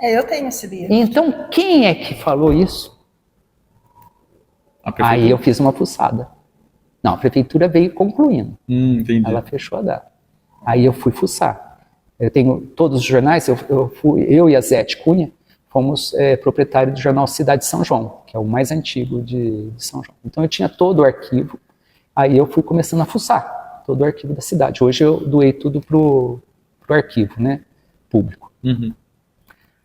Eu tenho esse livro. Então quem é que falou isso? Aí eu fiz uma fuçada. Não, a prefeitura veio concluindo. Entendi. Ela fechou a data. Aí eu fui fuçar. Eu tenho todos os jornais, eu e a Zete Cunha fomos proprietários do jornal Cidade de São João, que é o mais antigo de São João. Então eu tinha todo o arquivo, aí eu fui começando a fuçar todo o arquivo da cidade. Hoje eu doei tudo pro arquivo, né, público.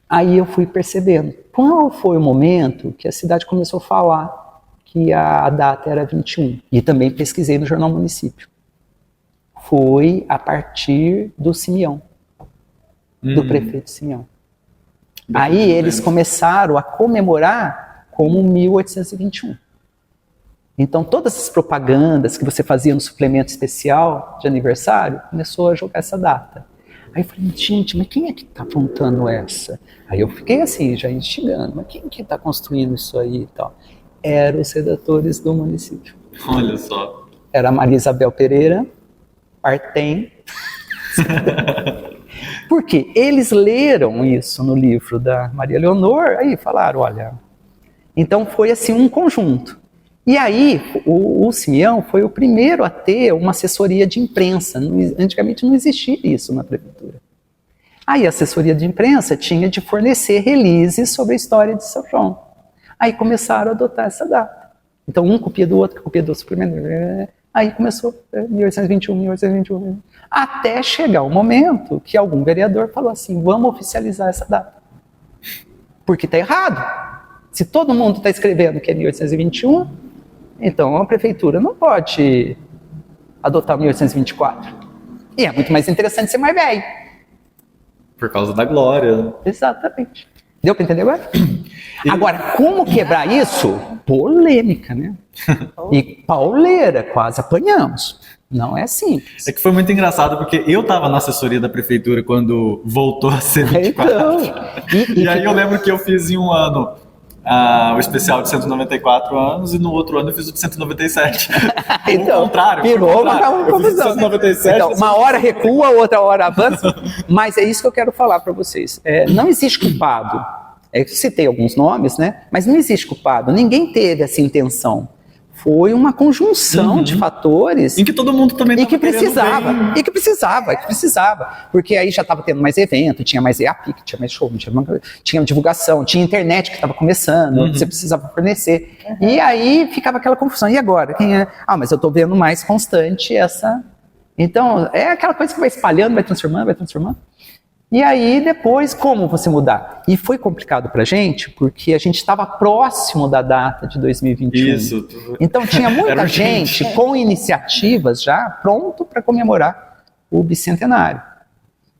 Aí eu fui percebendo qual foi o momento que a cidade começou a falar que a data era 21. E também pesquisei no Jornal Município. Foi a partir do Simeão, do prefeito Simeão. Aí eles começaram a comemorar como 1821. Então todas essas propagandas que você fazia no suplemento especial de aniversário, começou a jogar essa data. Aí eu falei, gente, mas quem é que está apontando essa? Aí eu fiquei assim, já instigando, mas quem que está construindo isso aí e tal? Eram os redatores do município. Olha só. Era a Maria Isabel Pereira, Artem. Porque eles leram isso no livro da Maria Leonor, aí falaram, olha... Então foi assim um conjunto. E aí o Simeão foi o primeiro a ter uma assessoria de imprensa. Antigamente não existia isso na prefeitura. Aí a assessoria de imprensa tinha de fornecer releases sobre a história de São João. Aí começaram a adotar essa data. Então um copia do outro, suplemento. Aí começou 1821, 1821, até chegar o momento que algum vereador falou assim, vamos oficializar essa data. Porque está errado. Se todo mundo está escrevendo que é 1821, então a prefeitura não pode adotar 1824. E é muito mais interessante ser mais velho. Por causa da glória. Exatamente. Deu para entender agora? Agora, como quebrar isso? Polêmica, né? E pauleira, quase apanhamos. Não é simples. É que foi muito engraçado, porque eu estava na assessoria da prefeitura quando voltou a ser 24. Então, e aí eu lembro que eu fiz em um ano o especial de 194 anos e no outro ano eu fiz o de 197. Então, o contrário. Virou uma confusão. 197, então, uma hora recua, outra hora avança. Mas é isso que eu quero falar para vocês. Não existe culpado. Citei alguns nomes, né? Mas não existe culpado. Ninguém teve essa intenção. Foi uma conjunção de fatores. Em que todo mundo também que precisava. E que precisava. Porque aí já estava tendo mais evento, tinha mais EAP, tinha mais show, tinha divulgação, tinha internet que estava começando, você precisava fornecer. E aí ficava aquela confusão. E agora? Quem é? Mas eu estou vendo mais constante essa... Então, é aquela coisa que vai espalhando, vai transformando. E aí, depois, como você mudar? E foi complicado pra gente, porque a gente estava próximo da data de 2021. Isso. Então, tinha muita gente com iniciativas já pronto para comemorar o bicentenário.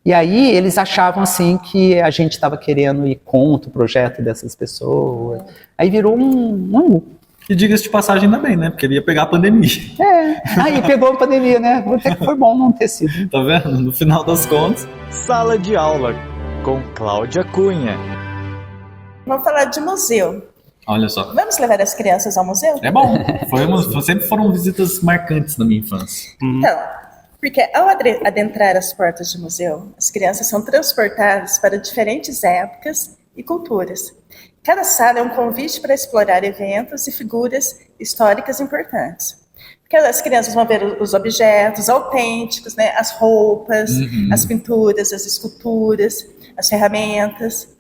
E aí, eles achavam assim que a gente estava querendo ir contra o projeto dessas pessoas. Aí virou um angu. E diga-se de passagem ainda bem, né? Porque ele ia pegar a pandemia. Aí pegou a pandemia, né? Até que foi bom não ter sido. Tá vendo? No final das contas. Sala de aula com Cláudia Cunha. Vamos falar de museu. Olha só. Vamos levar as crianças ao museu? É bom. Sempre foram visitas marcantes na minha infância. Então, porque ao adentrar as portas de museu, as crianças são transportadas para diferentes épocas e culturas. Cada sala é um convite para explorar eventos e figuras históricas importantes. Porque as crianças vão ver os objetos autênticos, né? As roupas, as pinturas, as esculturas, as ferramentas.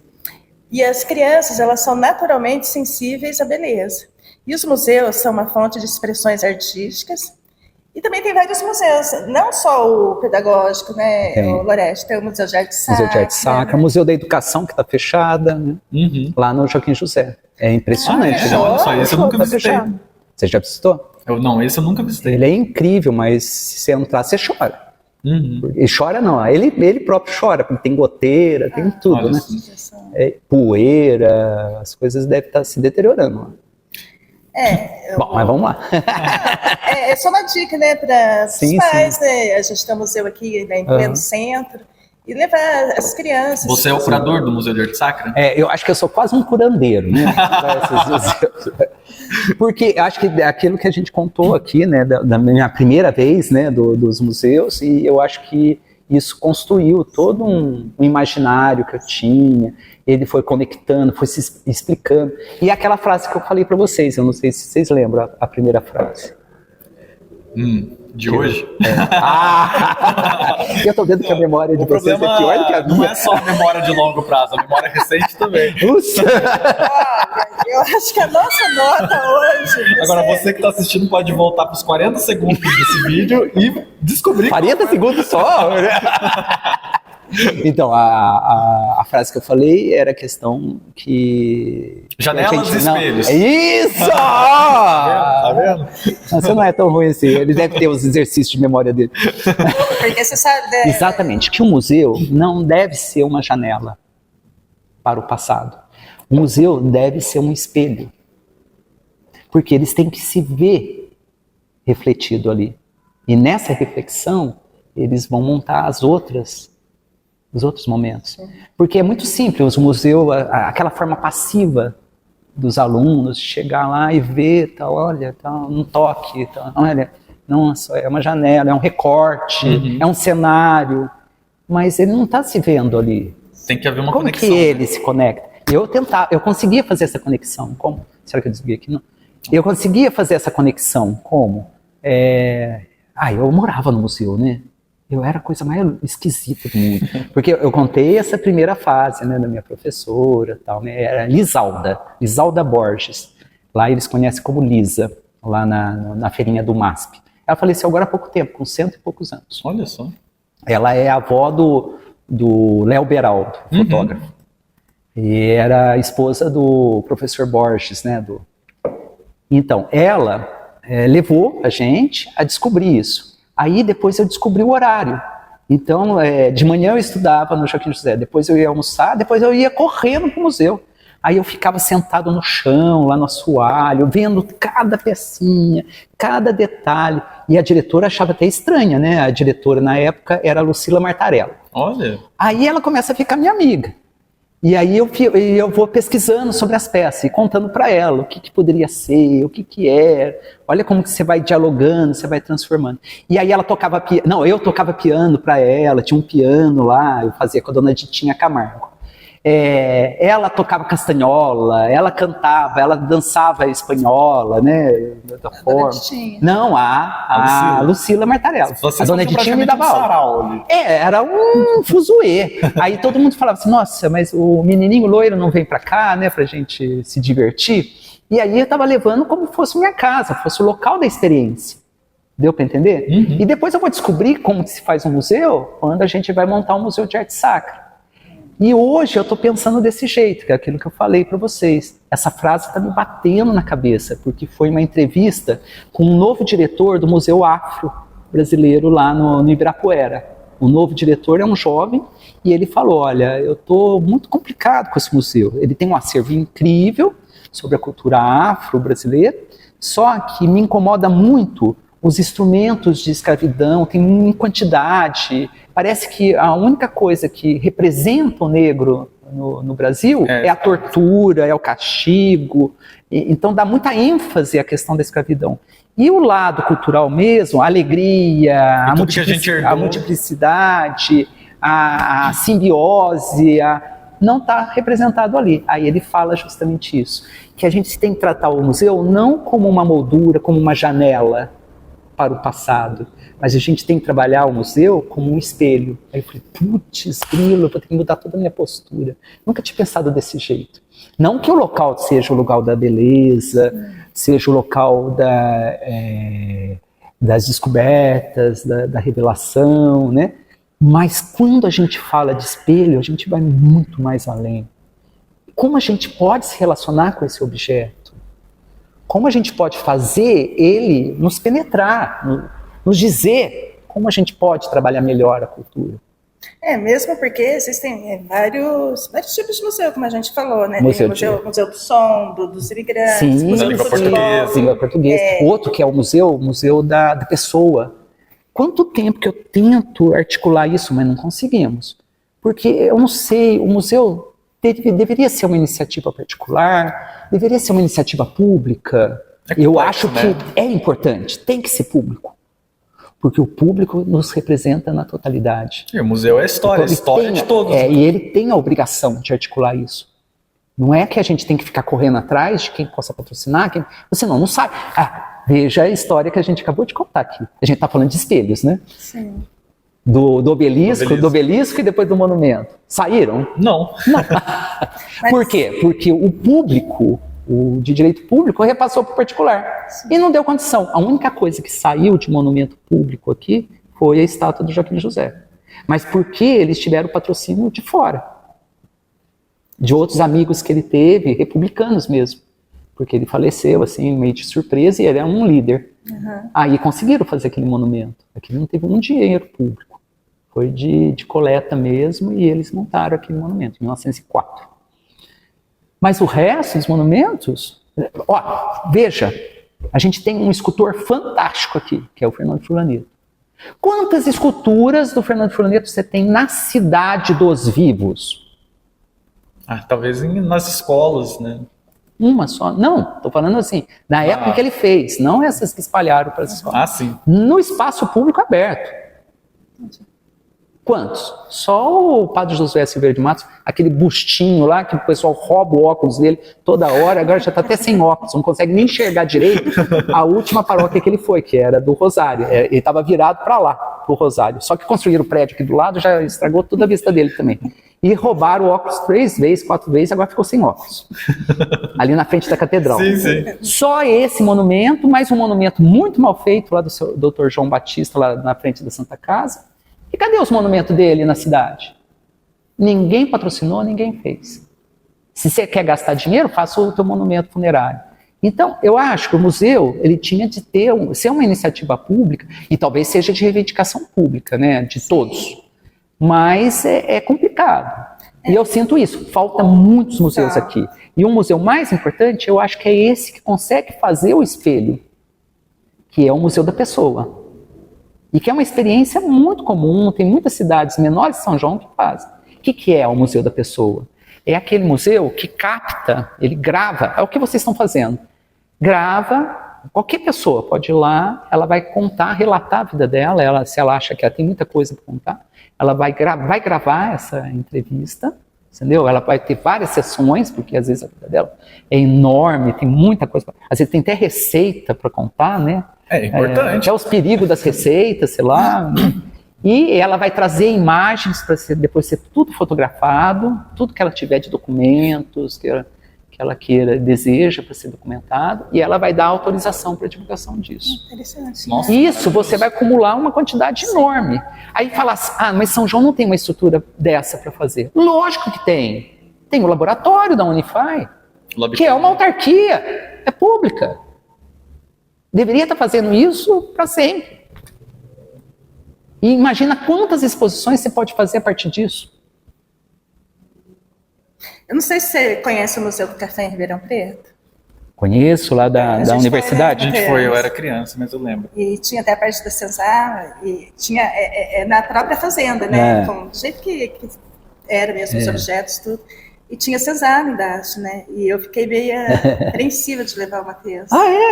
E as crianças, elas são naturalmente sensíveis à beleza. E os museus são uma fonte de expressões artísticas. E também tem vários museus, não só o pedagógico, né, o Loreste, tem o Museu de Arte Sacra. Museu de Arte Sacra, Museu da Educação, que está fechada, né? Lá no Joaquim José. É impressionante. Olha só, esse eu nunca visitei. Você já visitou? Não, esse eu nunca visitei. Ele é incrível, mas se você entrar, você chora. E chora não, ele próprio chora, porque tem goteira, tem tudo, né? Poeira, as coisas devem estar se deteriorando. Bom, mas vamos lá. É só uma dica, né, para os pais, né? A gente tem um museu aqui, né, em pleno centro, e levar as crianças. Você é o curador do Museu de Arte Sacra? Eu acho que eu sou quase um curandeiro, né? Porque acho que é aquilo que a gente contou aqui, né, da minha primeira vez, né, dos museus, e eu acho que isso construiu todo um imaginário que eu tinha. Ele foi conectando, foi se explicando. E aquela frase que eu falei para vocês, eu não sei se vocês lembram a primeira frase. De hoje? Eu tô vendo que a memória de vocês é pior do que a minha. Não é só a memória de longo prazo, a memória recente também. Eu acho que a nossa nota hoje... Agora, você que está assistindo pode voltar para os 40 segundos desse vídeo e descobrir... 40 segundos só? Então, a frase que eu falei era a questão que... Janelas e espelhos. Isso! Tá vendo? Você não é tão ruim assim. Ele deve ter os exercícios de memória dele. Porque você sabe... Exatamente. Que o museu não deve ser uma janela para o passado. O museu deve ser um espelho. Porque eles têm que se ver refletido ali. E nessa reflexão, eles vão montar os outros momentos. Porque é muito simples, o museu, aquela forma passiva dos alunos, chegar lá e ver, tá, olha, tá, um toque, tá, olha, nossa, é uma janela, é um recorte, é um cenário, mas ele não está se vendo ali. Tem que haver uma conexão. Como que ele se conecta? Eu conseguia fazer essa conexão. Como? Será que eu desviei aqui? Não. Eu conseguia fazer essa conexão. Como? Eu morava no museu, né? Eu era a coisa mais esquisita do mundo. Porque eu contei essa primeira fase, né, da minha professora, tal, né? Era Lisalda Borges. Lá eles conhecem como Lisa, lá na feirinha do MASP. Ela faleceu agora há pouco tempo, com 100 e poucos anos. Olha só. Ela é a avó do Léo Beraldo, fotógrafo. E era a esposa do professor Borges, né? Então, ela levou a gente a descobrir isso. Aí depois eu descobri o horário. Então, de manhã eu estudava no Joaquim José, depois eu ia almoçar, depois eu ia correndo para o museu. Aí eu ficava sentado no chão, lá no assoalho, vendo cada pecinha, cada detalhe. E a diretora achava até estranha, né? A diretora na época era a Lucila Martarello. Olha. Aí ela começa a ficar minha amiga. E aí eu vou pesquisando sobre as peças e contando para ela o que poderia ser, o que é. Olha como que você vai dialogando, você vai transformando. E aí ela tocava piano. Não, eu tocava piano para ela, tinha um piano lá, eu fazia com a dona Ditinha Camargo. Ela tocava castanhola, ela cantava, ela dançava espanhola, né? Da forma. Não, a Lucila Martarello. A dona Ditinha me dava aula. Era um fuzuê. Aí todo mundo falava assim, nossa, mas o menininho loiro não vem pra cá, né, pra gente se divertir? E aí eu tava levando como fosse minha casa, fosse o local da experiência. Deu pra entender? E depois eu vou descobrir como se faz um museu quando a gente vai montar um museu de arte sacra. E hoje eu estou pensando desse jeito, que é aquilo que eu falei para vocês. Essa frase está me batendo na cabeça, porque foi uma entrevista com um novo diretor do Museu Afro Brasileiro lá no Ibirapuera. O novo diretor é um jovem e ele falou, olha, eu estou muito complicado com esse museu. Ele tem um acervo incrível sobre a cultura afro-brasileira, só que me incomoda muito os instrumentos de escravidão, tem em quantidade. Parece que a única coisa que representa o negro no Brasil é a tortura, é o castigo. Então dá muita ênfase à questão da escravidão. E o lado cultural mesmo, a alegria, a multiplicidade, a simbiose, não está representado ali. Aí ele fala justamente isso, que a gente tem que tratar o museu não como uma moldura, como uma janela para o passado, mas a gente tem que trabalhar o museu como um espelho. Aí eu falei, putz, grilo, eu vou ter que mudar toda a minha postura. Nunca tinha pensado desse jeito. Não que o local seja o local da beleza, seja o local das descobertas, da revelação, né? Mas quando a gente fala de espelho, a gente vai muito mais além. Como a gente pode se relacionar com esse objeto? Como a gente pode fazer ele nos penetrar, nos dizer como a gente pode trabalhar melhor a cultura? Mesmo porque existem vários tipos de museu, como a gente falou, né? Museu Tem o museu do som, dos imigrantes, Sim, museu da língua do futebol. portuguesa. Língua portuguesa. Outro que é o museu da pessoa. Quanto tempo que eu tento articular isso, mas não conseguimos. Porque eu não sei, o museu deveria ser uma iniciativa particular, deveria ser uma iniciativa pública. Eu acho que é importante, tem que ser público. Porque o público nos representa na totalidade. E o museu é história, Então, a história de todos. E ele tem a obrigação de articular isso. Não é que a gente tem que ficar correndo atrás de quem possa patrocinar, você não sabe. Veja a história que a gente acabou de contar aqui. A gente está falando de espelhos, né? Sim. Do obelisco e depois do monumento. Saíram? Não. Por quê? Porque o público, o de direito público, repassou para o particular. Sim. E não deu condição. A única coisa que saiu de monumento público aqui foi a estátua do Joaquim José. Mas porque eles tiveram patrocínio de fora. De outros amigos que ele teve, republicanos mesmo. Porque ele faleceu, assim, meio de surpresa, e ele era um líder. Uhum. Aí conseguiram fazer aquele monumento. Aquilo não teve um dinheiro público. Foi de coleta mesmo, e eles montaram aquele monumento, em 1904. Mas o resto dos monumentos... veja, a gente tem um escultor fantástico aqui, que é o Fernando Furlaneto. Quantas esculturas do Fernando Furlaneto você tem na Cidade dos Vivos? Talvez nas escolas, né? Uma só. Não, estou falando assim, na época que ele fez, não essas que espalharam para as escolas. Sim. No espaço público aberto. Quantos? Só o Padre Josué Silveira de Matos, aquele bustinho lá, que o pessoal rouba o óculos dele toda hora, agora já está até sem óculos, não consegue nem enxergar direito. A última paróquia que ele foi, que era do Rosário, ele estava virado para lá, pro Rosário. Só que construíram o prédio aqui do lado, já estragou toda a vista dele também. E roubaram o óculos 3 vezes, 4 vezes, agora ficou sem óculos. Ali na frente da catedral. Sim. Só esse monumento, mais um monumento muito mal feito lá do Dr. João Batista, lá na frente da Santa Casa. E cadê os monumentos dele na cidade? Ninguém patrocinou, ninguém fez. Se você quer gastar dinheiro, faça o teu monumento funerário. Então, eu acho que o museu ele tinha de ser uma iniciativa pública, e talvez seja de reivindicação pública, né, de todos. Mas é complicado. E eu sinto isso, falta muitos museus aqui. E o museu mais importante, eu acho que é esse que consegue fazer o espelho, que é o Museu da Pessoa. E que é uma experiência muito comum, tem muitas cidades menores de São João que fazem. O que é o Museu da Pessoa? É aquele museu que capta, ele grava, é o que vocês estão fazendo. Grava, qualquer pessoa pode ir lá, ela vai contar, relatar a vida dela, se ela acha que ela tem muita coisa para contar, ela vai gravar essa entrevista, entendeu? Ela vai ter várias sessões, porque às vezes a vida dela é enorme, tem muita coisa, às vezes tem até receita para contar, né? É importante. Até os perigos das receitas, sei lá. E ela vai trazer imagens para depois ser tudo fotografado, tudo que ela tiver de documentos, que ela queira, deseja para ser documentado, e ela vai dar autorização para a divulgação disso. Interessante. Nossa, isso, você vai acumular uma quantidade enorme. Aí fala assim, mas São João não tem uma estrutura dessa para fazer. Lógico que tem. Tem o laboratório da Unify, que é uma autarquia, é pública. Deveria estar fazendo isso para sempre. E imagina quantas exposições você pode fazer a partir disso. Eu não sei se você conhece o Museu do Café em Ribeirão Preto. Conheço, lá da universidade. A gente foi, eu era criança, mas eu lembro. E tinha até a parte da Cesar, e tinha na própria fazenda, né? Do jeito que era mesmo os objetos, tudo. E tinha senzala embaixo, né? E eu fiquei meio apreensiva de levar o Matheus.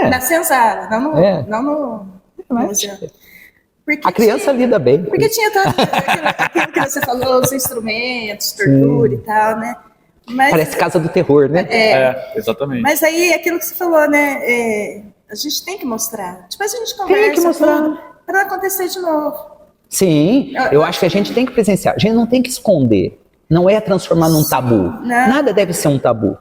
Na senzala, não no museu. A criança lida bem. Porque tinha todo aquilo que você falou, os instrumentos, tortura e tal, né? Mas, parece casa do terror, né? Exatamente. Mas aí, aquilo que você falou, né? A gente tem que mostrar. Depois a gente conversa. Tem que mostrar. Para não acontecer de novo. Sim, eu acho que a gente tem que presenciar. A gente não tem que esconder. Não é transformar num tabu. Não. Nada deve ser um tabu.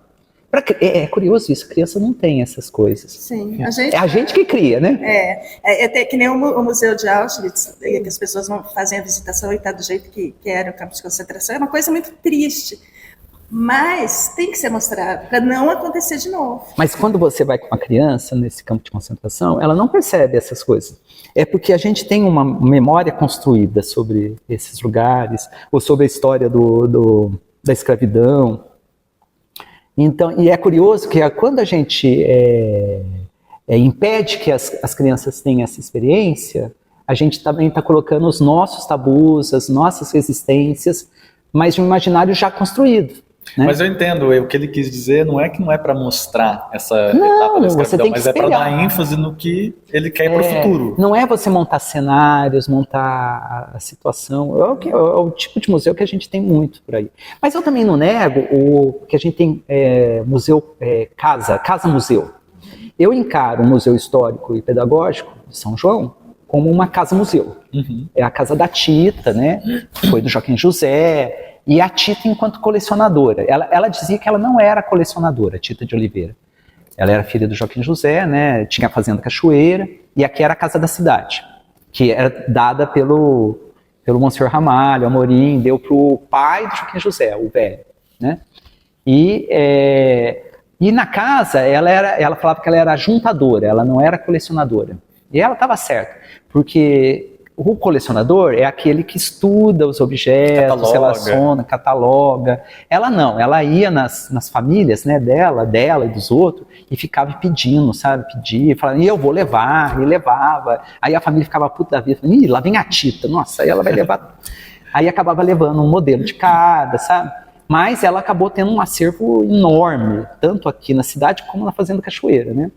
É curioso isso, criança não tem essas coisas. Sim. É a gente que cria, né? Até que nem o Museu de Auschwitz, que as pessoas vão fazer a visitação e tá do jeito que era o campo de concentração, é uma coisa muito triste. Mas tem que ser mostrado, para não acontecer de novo. Mas quando você vai com uma criança nesse campo de concentração, ela não percebe essas coisas. É porque a gente tem uma memória construída sobre esses lugares, ou sobre a história da escravidão. Então, e é curioso que quando a gente impede que as crianças tenham essa experiência, a gente também está colocando os nossos tabus, as nossas resistências, mas de um imaginário já construído. Né? Mas eu entendo, o que ele quis dizer não é que não é para mostrar essa etapa da escravidão, mas é para dar ênfase no que ele quer para o futuro. Não é você montar cenários, montar a situação, é o tipo de museu que a gente tem muito por aí. Mas eu também não nego que a gente tem museu, casa-museu. Eu encaro o Museu Histórico e Pedagógico de São João como uma casa-museu. Uhum. É a casa da Tita, né? Foi do Joaquim José. E a Tita enquanto colecionadora. Ela dizia que ela não era colecionadora, Tita de Oliveira. Ela era filha do Joaquim José, né? Tinha a Fazenda Cachoeira, e aqui era a Casa da Cidade, que era dada pelo Monsenhor Ramalho, Amorim, deu para o pai do Joaquim José, o velho. Né? E na casa, ela falava que ela era juntadora, ela não era colecionadora. E ela estava certa, porque o colecionador é aquele que estuda os objetos, relaciona, cataloga. Ela não, ela ia nas famílias, né, dela e dos outros e ficava pedindo, sabe? Pedia, falando, e eu vou levar, e levava. Aí a família ficava puta da vida, falando, ih, lá vem a Tita, nossa, aí ela vai levar. Aí acabava levando um modelo de cada, sabe? Mas ela acabou tendo um acervo enorme, tanto aqui na cidade como na Fazenda Cachoeira, né?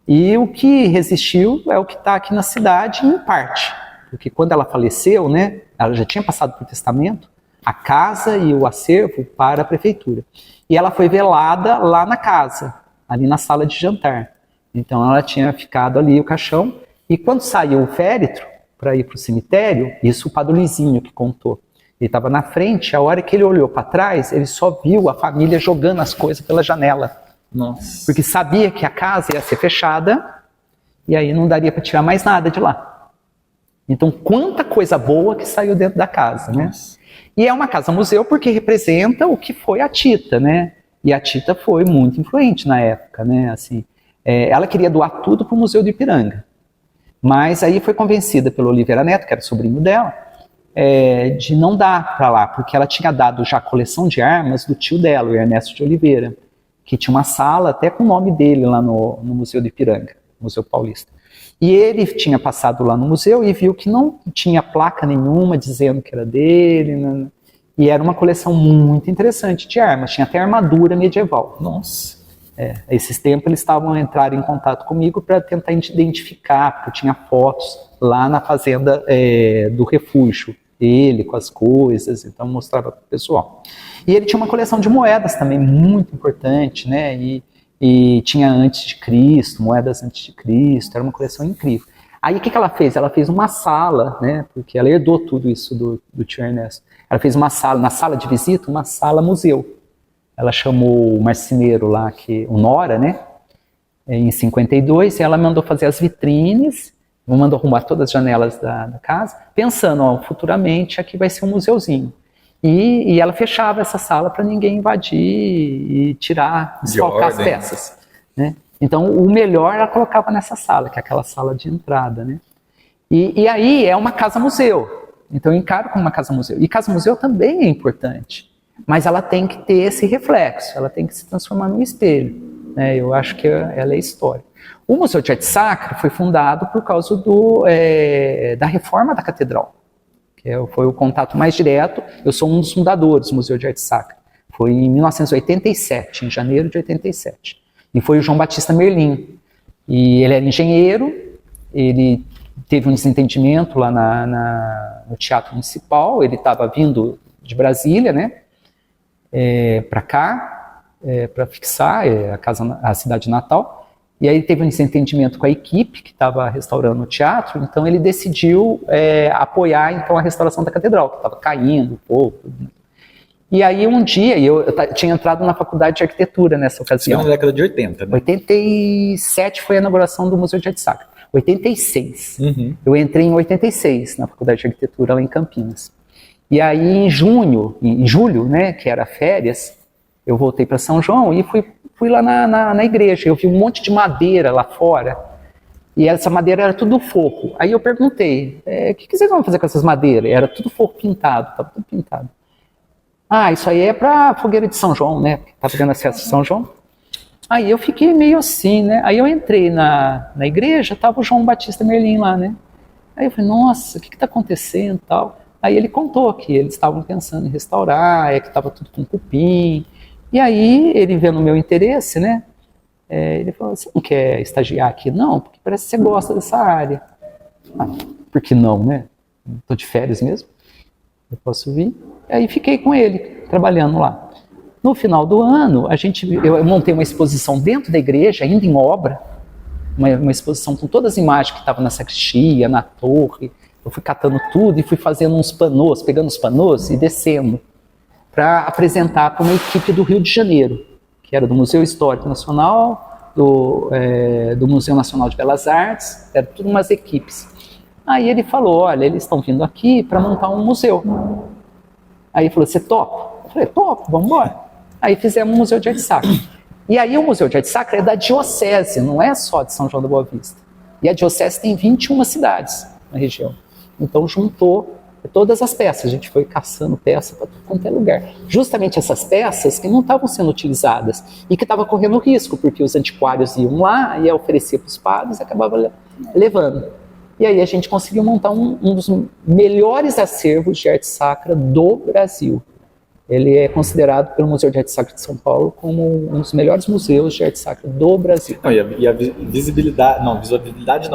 E o que resistiu é o que está aqui na cidade, em parte. Porque quando ela faleceu, né, ela já tinha passado por testamento, a casa e o acervo para a prefeitura. E ela foi velada lá na casa, ali na sala de jantar. Então ela tinha ficado ali, o caixão, e quando saiu o féretro para ir para o cemitério, isso o Padre Luizinho que contou. Ele estava na frente, a hora que ele olhou para trás, ele só viu a família jogando as coisas pela janela. Nossa. Porque sabia que a casa ia ser fechada, e aí não daria para tirar mais nada de lá. Então, quanta coisa boa que saiu dentro da casa, né? Nossa. E é uma casa-museu porque representa o que foi a Tita, né? E a Tita foi muito influente na época, né? Assim, ela queria doar tudo para o Museu do Ipiranga. Mas aí foi convencida pelo Oliveira Neto, que era sobrinho dela, de não dar para lá, porque ela tinha dado já a coleção de armas do tio dela, o Ernesto de Oliveira, que tinha uma sala até com o nome dele lá no Museu do Ipiranga, Museu Paulista. E ele tinha passado lá no museu e viu que não tinha placa nenhuma dizendo que era dele. Né? E era uma coleção muito interessante de armas. Tinha até armadura medieval. Nossa. Esses tempos eles estavam entrando em contato comigo para tentar identificar, porque eu tinha fotos lá na fazenda do refúgio. Ele com as coisas, então mostrava para o pessoal. E ele tinha uma coleção de moedas também muito importante, né? E tinha antes de Cristo, moedas antes de Cristo, era uma coleção incrível. Aí o que ela fez? Ela fez uma sala, né, porque ela herdou tudo isso do tio Ernesto. Ela fez uma sala, na sala de visita, uma sala museu. Ela chamou o marceneiro lá, o Nora, né, em 52, e ela mandou fazer as vitrines, mandou arrumar todas as janelas da casa, pensando, futuramente aqui vai ser um museuzinho. E ela fechava essa sala para ninguém invadir e desfalcar as peças. Né? Então, o melhor ela colocava nessa sala, que é aquela sala de entrada. Né? E aí é uma casa-museu. Então, eu encaro como uma casa-museu. E casa-museu também é importante, mas ela tem que ter esse reflexo, ela tem que se transformar num espelho. Né? Eu acho que ela é histórica. O Museu de Arte Sacra foi fundado por causa da reforma da catedral. foi o contato mais direto. Eu sou um dos fundadores do Museu de Arte Sacra. Foi em 1987, em janeiro de 87. E foi o João Batista Merlin. E ele era engenheiro, ele teve um desentendimento lá no Teatro Municipal, ele estava vindo de Brasília, né, para cá, para fixar a cidade natal, e aí teve um desentendimento com a equipe que estava restaurando o teatro, então ele decidiu apoiar então, a restauração da catedral, que estava caindo um pouco. E aí um dia, eu tinha entrado na faculdade de arquitetura nessa ocasião. Isso na década de 80, né? 87 foi a inauguração do Museu de Arte Sacra. 86. Uhum. Eu entrei em 86 na faculdade de arquitetura lá em Campinas. E aí em julho, né, que era férias, eu voltei para São João e fui lá na igreja. Eu vi um monte de madeira lá fora. E essa madeira era tudo forro. Aí eu perguntei, o que vocês vão fazer com essas madeiras? Era tudo forro pintado, estava tudo pintado. Isso aí é para fogueira de São João, né? Tá fazendo a festa de São João. Aí eu fiquei meio assim, né? Aí eu entrei na igreja, tava o João Batista Merlin lá, né? Aí eu falei, nossa, o que tá acontecendo e tal? Aí ele contou que eles estavam pensando em restaurar, que tava tudo com cupim. E aí ele vendo o meu interesse, né? Ele falou, você não quer estagiar aqui? Não, porque parece que você gosta dessa área. Por que não, né? Tô de férias mesmo. Eu posso vir. E aí fiquei com ele, trabalhando lá. No final do ano, eu montei uma exposição dentro da igreja, ainda em obra, uma exposição com todas as imagens que estavam na sacristia, na torre. Eu fui catando tudo e fui fazendo uns panos, pegando os panos e descendo, para apresentar para uma equipe do Rio de Janeiro, que era do Museu Histórico Nacional, do Museu Nacional de Belas Artes, eram tudo umas equipes. Aí ele falou, olha, eles estão vindo aqui para montar um museu. Aí ele falou, você topa? Eu falei, topo, vamos embora. Aí fizemos o Museu de Arte Sacra. E aí o Museu de Arte Sacra é da diocese, não é só de São João da Boa Vista. E a diocese tem 21 cidades na região. Então juntou todas as peças, a gente foi caçando peças para tudo quanto é lugar. Justamente essas peças que não estavam sendo utilizadas e que estavam correndo risco, porque os antiquários iam lá e ofereciam para os padres e acabavam levando. E aí a gente conseguiu montar um dos melhores acervos de arte sacra do Brasil. Ele é considerado pelo Museu de Arte Sacra de São Paulo como um dos melhores museus de arte sacra do Brasil. Não, e a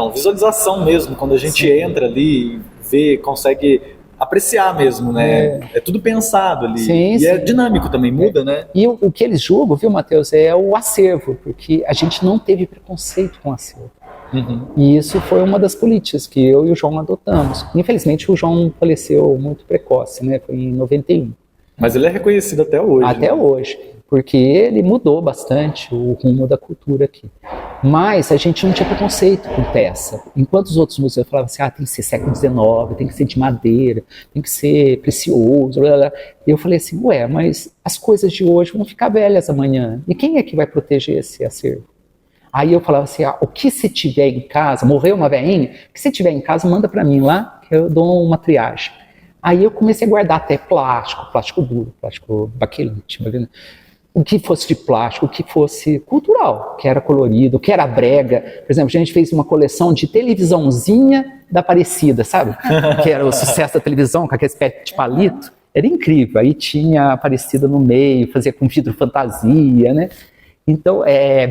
visualização mesmo, quando a gente entra ali, vê, consegue apreciar mesmo, né? É tudo pensado ali. Sim, é dinâmico também, muda, né? E o que eles julgam, viu, Matheus, é o acervo, porque a gente não teve preconceito com o acervo. Uhum. E isso foi uma das políticas que eu e o João adotamos. Infelizmente o João faleceu muito precoce, né? Foi em 91. Mas ele é reconhecido até hoje. Até hoje, porque ele mudou bastante o rumo da cultura aqui. Mas a gente não tinha preconceito com peça. Enquanto os outros museus falavam assim, tem que ser século XIX, tem que ser de madeira, tem que ser precioso, blá, blá. Eu falei assim, mas as coisas de hoje vão ficar velhas amanhã. E quem é que vai proteger esse acervo? Aí eu falava assim, o que se tiver em casa, morreu uma velhinha, o que se tiver em casa, manda para mim lá, que eu dou uma triagem. Aí eu comecei a guardar até plástico duro, plástico baquelite, o que fosse de plástico, o que fosse cultural, que era colorido, que era brega. Por exemplo, a gente fez uma coleção de televisãozinha da Aparecida, sabe? Que era o sucesso da televisão, com aquele pé de palito. Era incrível. Aí tinha a Aparecida no meio, fazia com vidro fantasia, né? Então,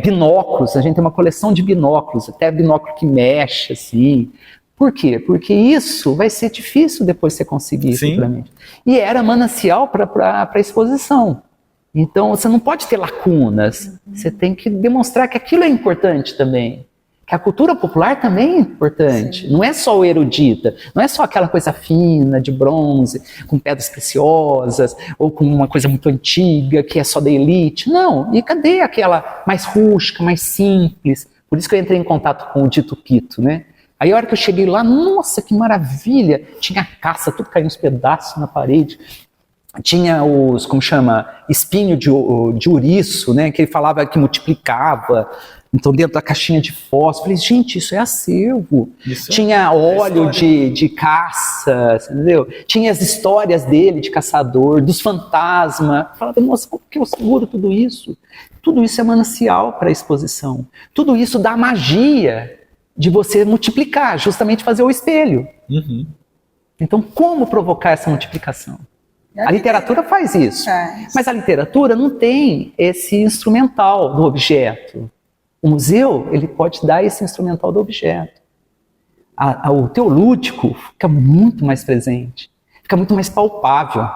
binóculos, a gente tem uma coleção de binóculos, até binóculo que mexe, assim. Por quê? Porque isso vai ser difícil depois você conseguir futuramente. E era manancial para a exposição. Então, você não pode ter lacunas. Você tem que demonstrar que aquilo é importante também. Que a cultura popular também é importante. Sim. Não é só o erudita. Não é só aquela coisa fina, de bronze, com pedras preciosas, ou com uma coisa muito antiga, que é só da elite. Não. E cadê aquela mais rústica, mais simples? Por isso que eu entrei em contato com o Dito Pito, né? Aí a hora que eu cheguei lá, nossa, que maravilha! Tinha caça, tudo caindo uns pedaços na parede. Tinha espinho de ouriço, né, que ele falava que multiplicava. Então, dentro da caixinha de fósforo, falei, gente, isso é acervo. Tinha óleo de caça, entendeu? Tinha as histórias dele, de caçador, dos fantasmas. Falava, nossa, como que eu seguro tudo isso? Tudo isso é manancial para a exposição. Tudo isso dá magia de você multiplicar, justamente fazer o espelho. Uhum. Então, como provocar essa multiplicação? A literatura faz isso, mas a literatura não tem esse instrumental do objeto. O museu, ele pode dar esse instrumental do objeto. O teu lúdico fica muito mais presente, fica muito mais palpável.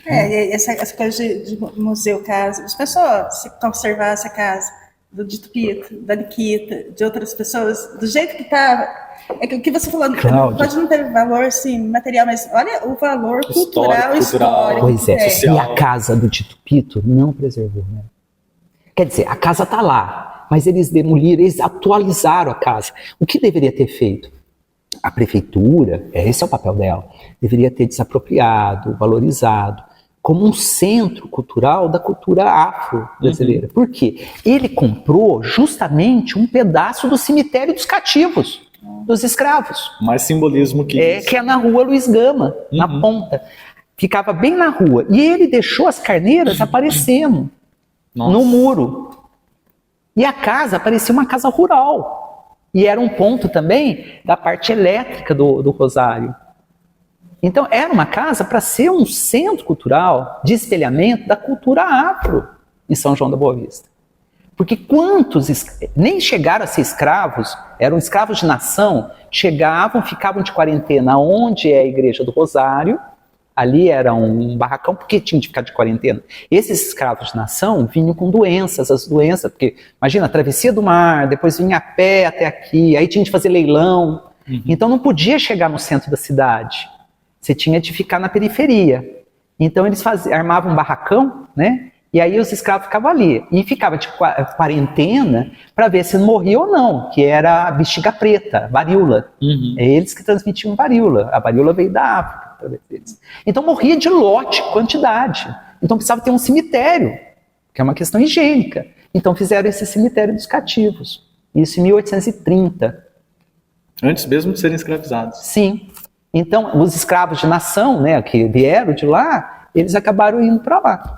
Essa coisa de museu, casa, as pessoas se conservar essa casa do Dito Pito, da Nikita, de outras pessoas, do jeito que estava. É que o que você falou, Cláudia, pode não ter valor assim, material, mas olha o valor cultural e histórico. Pois é, social. e a casa do Dito Pito não preservou, né? Quer dizer, a casa está lá, mas eles demoliram, eles atualizaram a casa. O que deveria ter feito? A prefeitura, esse é o papel dela, deveria ter desapropriado, valorizado, como um centro cultural da cultura afro-brasileira. Por quê? Ele comprou justamente um pedaço do cemitério dos cativos, dos escravos. Mais simbolismo que isso. Que é na rua Luiz Gama, na ponta. Ficava bem na rua. E ele deixou as carneiras aparecendo no muro. E a casa parecia uma casa rural. E era um ponto também da parte elétrica do Rosário. Então era uma casa para ser um centro cultural de espelhamento da cultura afro em São João da Boa Vista. Porque quantos nem chegaram a ser escravos, eram escravos de nação, chegavam, ficavam de quarentena onde é a Igreja do Rosário, ali era um barracão, porque tinha de ficar de quarentena. Esses escravos de nação vinham com doenças, as doenças, porque imagina, a travessia do mar, depois vinha a pé até aqui, aí tinha de fazer leilão, então não podia chegar no centro da cidade, você tinha de ficar na periferia. Então eles armavam um barracão, né? E aí os escravos ficavam ali, e ficava de quarentena para ver se morria ou não, que era a bexiga preta, varíola. É eles que transmitiam varíola, a varíola veio da África. Então morria de lote, quantidade. Então precisava ter um cemitério, que é uma questão higiênica. Então fizeram esse cemitério dos cativos, isso em 1830. Antes mesmo de serem escravizados. Sim. Então os escravos de nação, né, que vieram de lá, eles acabaram indo para lá.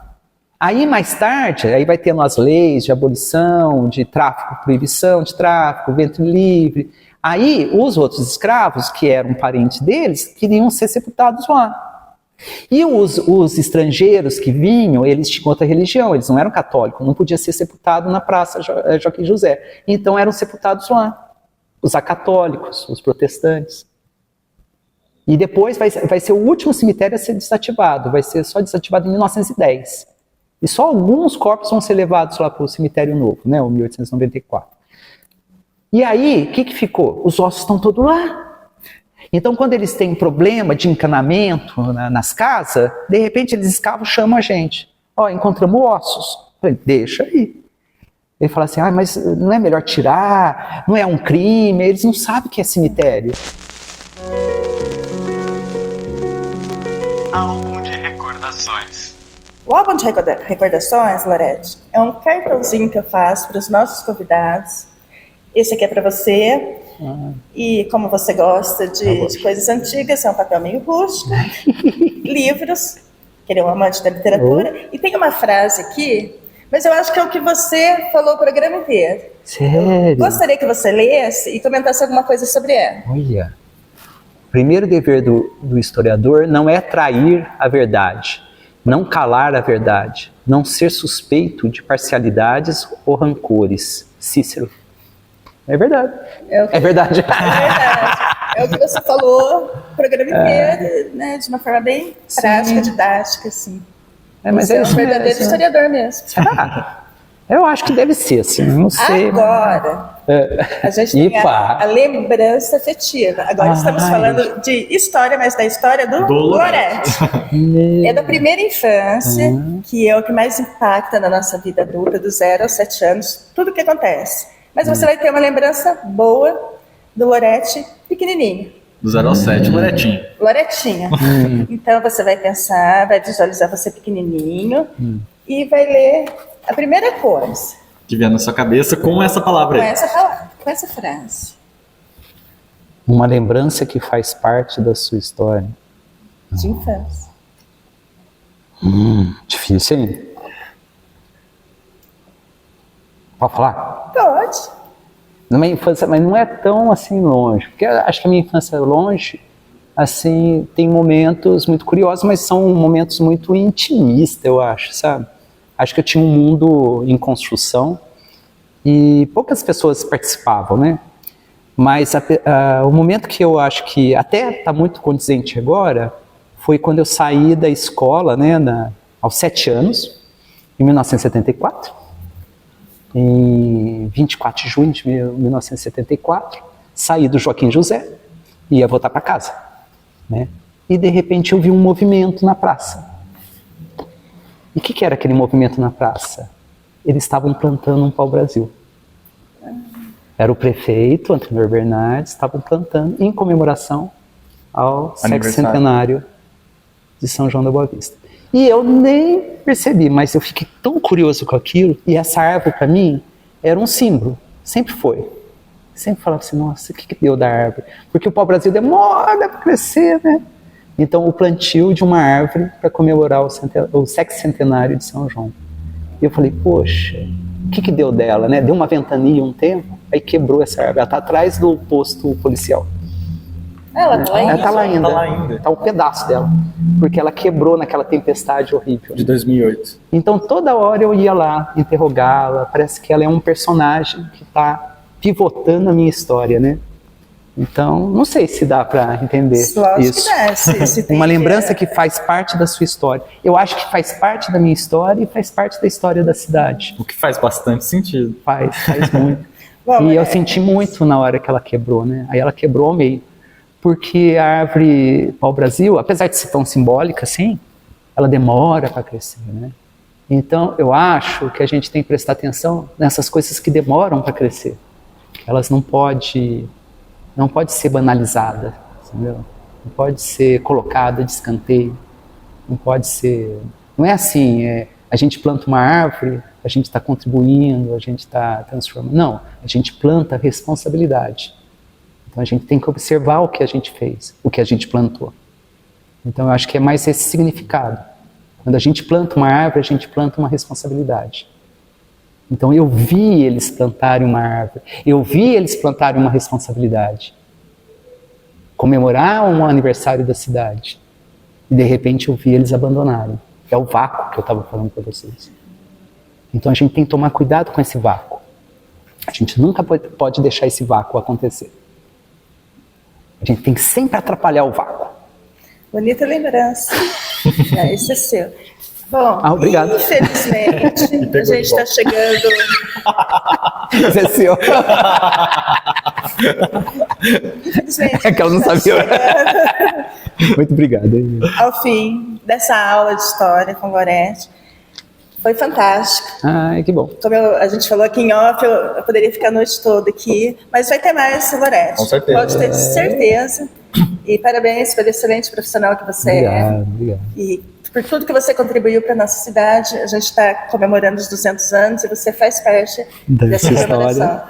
Aí mais tarde, aí vai tendo as leis de abolição, de tráfico, proibição de tráfico, ventre livre. Aí os outros escravos, que eram parentes deles, queriam ser sepultados lá. E os estrangeiros que vinham, eles tinham outra religião, eles não eram católicos, não podia ser sepultado na Praça Joaquim José. Então eram sepultados lá, os acatólicos, os protestantes. E depois vai ser o último cemitério a ser desativado, vai ser só desativado em 1910. E só alguns corpos vão ser levados lá para o cemitério novo, né, o 1894. E aí, o que ficou? Os ossos estão todos lá. Então, quando eles têm problema de encanamento nas casas, de repente eles escavam, chamam a gente. Encontramos ossos. Eu falei, deixa aí. Ele fala assim, mas não é melhor tirar? Não é um crime? Eles não sabem o que é cemitério. Álbum de recordações. O álbum de recordações, Lorete, é um cartãozinho que eu faço para os nossos convidados. Esse aqui é para você. E como você gosta de coisas antigas, é um papel meio rústico. Livros, que ele é um amante da literatura. E tem uma frase aqui, mas eu acho que é o que você falou o programa inteiro. Sério? Gostaria que você lesse e comentasse alguma coisa sobre ela. Olha, o primeiro dever do historiador não é trair a verdade, não calar a verdade, não ser suspeito de parcialidades ou rancores. Cícero. É verdade. É verdade. É o que você falou o programa inteiro, né, de uma forma bem prática, didática, assim. Mas você é um verdadeiro historiador mesmo. Eu acho que deve ser, assim, não sei. Agora, a gente tem a lembrança afetiva. Agora estamos falando de história, mas da história do Loretti. É da primeira infância, que é o que mais impacta na nossa vida adulta, do 0 aos 7 anos, tudo o que acontece. Mas você vai ter uma lembrança boa do Loretti pequenininho. Do 0 ao 7, Loretinho. Loretinha. Então você vai pensar, vai visualizar você pequenininho e vai ler a primeira coisa. Que vier na sua cabeça com essa palavra aí. Com essa palavra, com essa frase. Uma lembrança que faz parte da sua história. De infância. Difícil, hein? Pode falar? Pode. Na minha infância, mas não é tão assim longe. Porque eu acho que a minha infância longe assim, tem momentos muito curiosos, mas são momentos muito intimistas, eu acho, sabe? Acho que eu tinha um mundo em construção e poucas pessoas participavam, né? Mas o momento que eu acho que até está muito condizente agora foi quando eu saí da escola, né, aos 7 anos, em 1974, em 24 de junho de 1974, saí do Joaquim José e ia voltar para casa, né? E de repente eu vi um movimento na praça. E o que era aquele movimento na praça? Eles estavam plantando um pau-brasil. Era o prefeito, Antônio Bernardes, estavam plantando em comemoração ao sexcentenário de São João da Boa Vista. E eu nem percebi, mas eu fiquei tão curioso com aquilo, e essa árvore para mim era um símbolo, sempre foi. Sempre falava assim, nossa, o que deu da árvore? Porque o pau-brasil demora para crescer, né? Então o plantio de uma árvore para comemorar o sexcentenário de São João. E eu falei, poxa, o que deu dela, né? Deu uma ventania um tempo, aí quebrou essa árvore. Ela está atrás do posto policial. Ela está lá ainda? Ela está lá ainda. Está um pedaço dela. Porque ela quebrou naquela tempestade horrível. De 2008. Então toda hora eu ia lá interrogá-la. Parece que ela é um personagem que está pivotando a minha história, né? Então, não sei se dá para entender Lógico isso. Que dá. Se uma lembrança que faz parte da sua história. Eu acho que faz parte da minha história e faz parte da história da cidade. O que faz bastante sentido. Faz muito. Bom, e eu senti muito na hora que ela quebrou, né? Aí ela quebrou ao meio. Porque a árvore pau-brasil, apesar de ser tão simbólica assim, ela demora para crescer, né? Então, eu acho que a gente tem que prestar atenção nessas coisas que demoram para crescer. Elas não podem ser banalizada, entendeu? Não pode ser colocada de escanteio, não é assim, a gente planta uma árvore, a gente está contribuindo, a gente está transformando, não, a gente planta responsabilidade, então a gente tem que observar o que a gente fez, o que a gente plantou, então eu acho que é mais esse significado, quando a gente planta uma árvore, a gente planta uma responsabilidade. Então eu vi eles plantarem uma árvore, eu vi eles plantarem uma responsabilidade. Comemorar um aniversário da cidade. E de repente eu vi eles abandonarem. É o vácuo que eu estava falando para vocês. Então a gente tem que tomar cuidado com esse vácuo. A gente nunca pode deixar esse vácuo acontecer. A gente tem que sempre atrapalhar o vácuo. Bonita lembrança. Esse é seu. Bom, obrigado. Infelizmente, a gente está chegando... Esse é seu. Infelizmente, é que ela não sabia. Muito obrigado. Ao fim dessa aula de história com Gorete. Foi fantástico. Ai, que bom. Como a gente falou aqui em off, eu poderia ficar a noite toda aqui, mas vai ter mais, Gorete. Com certeza. Pode ter certeza. E parabéns pelo excelente profissional que você Obrigado. E por tudo que você contribuiu para a nossa cidade. A gente está comemorando os 200 anos e você faz parte dessa comemoração.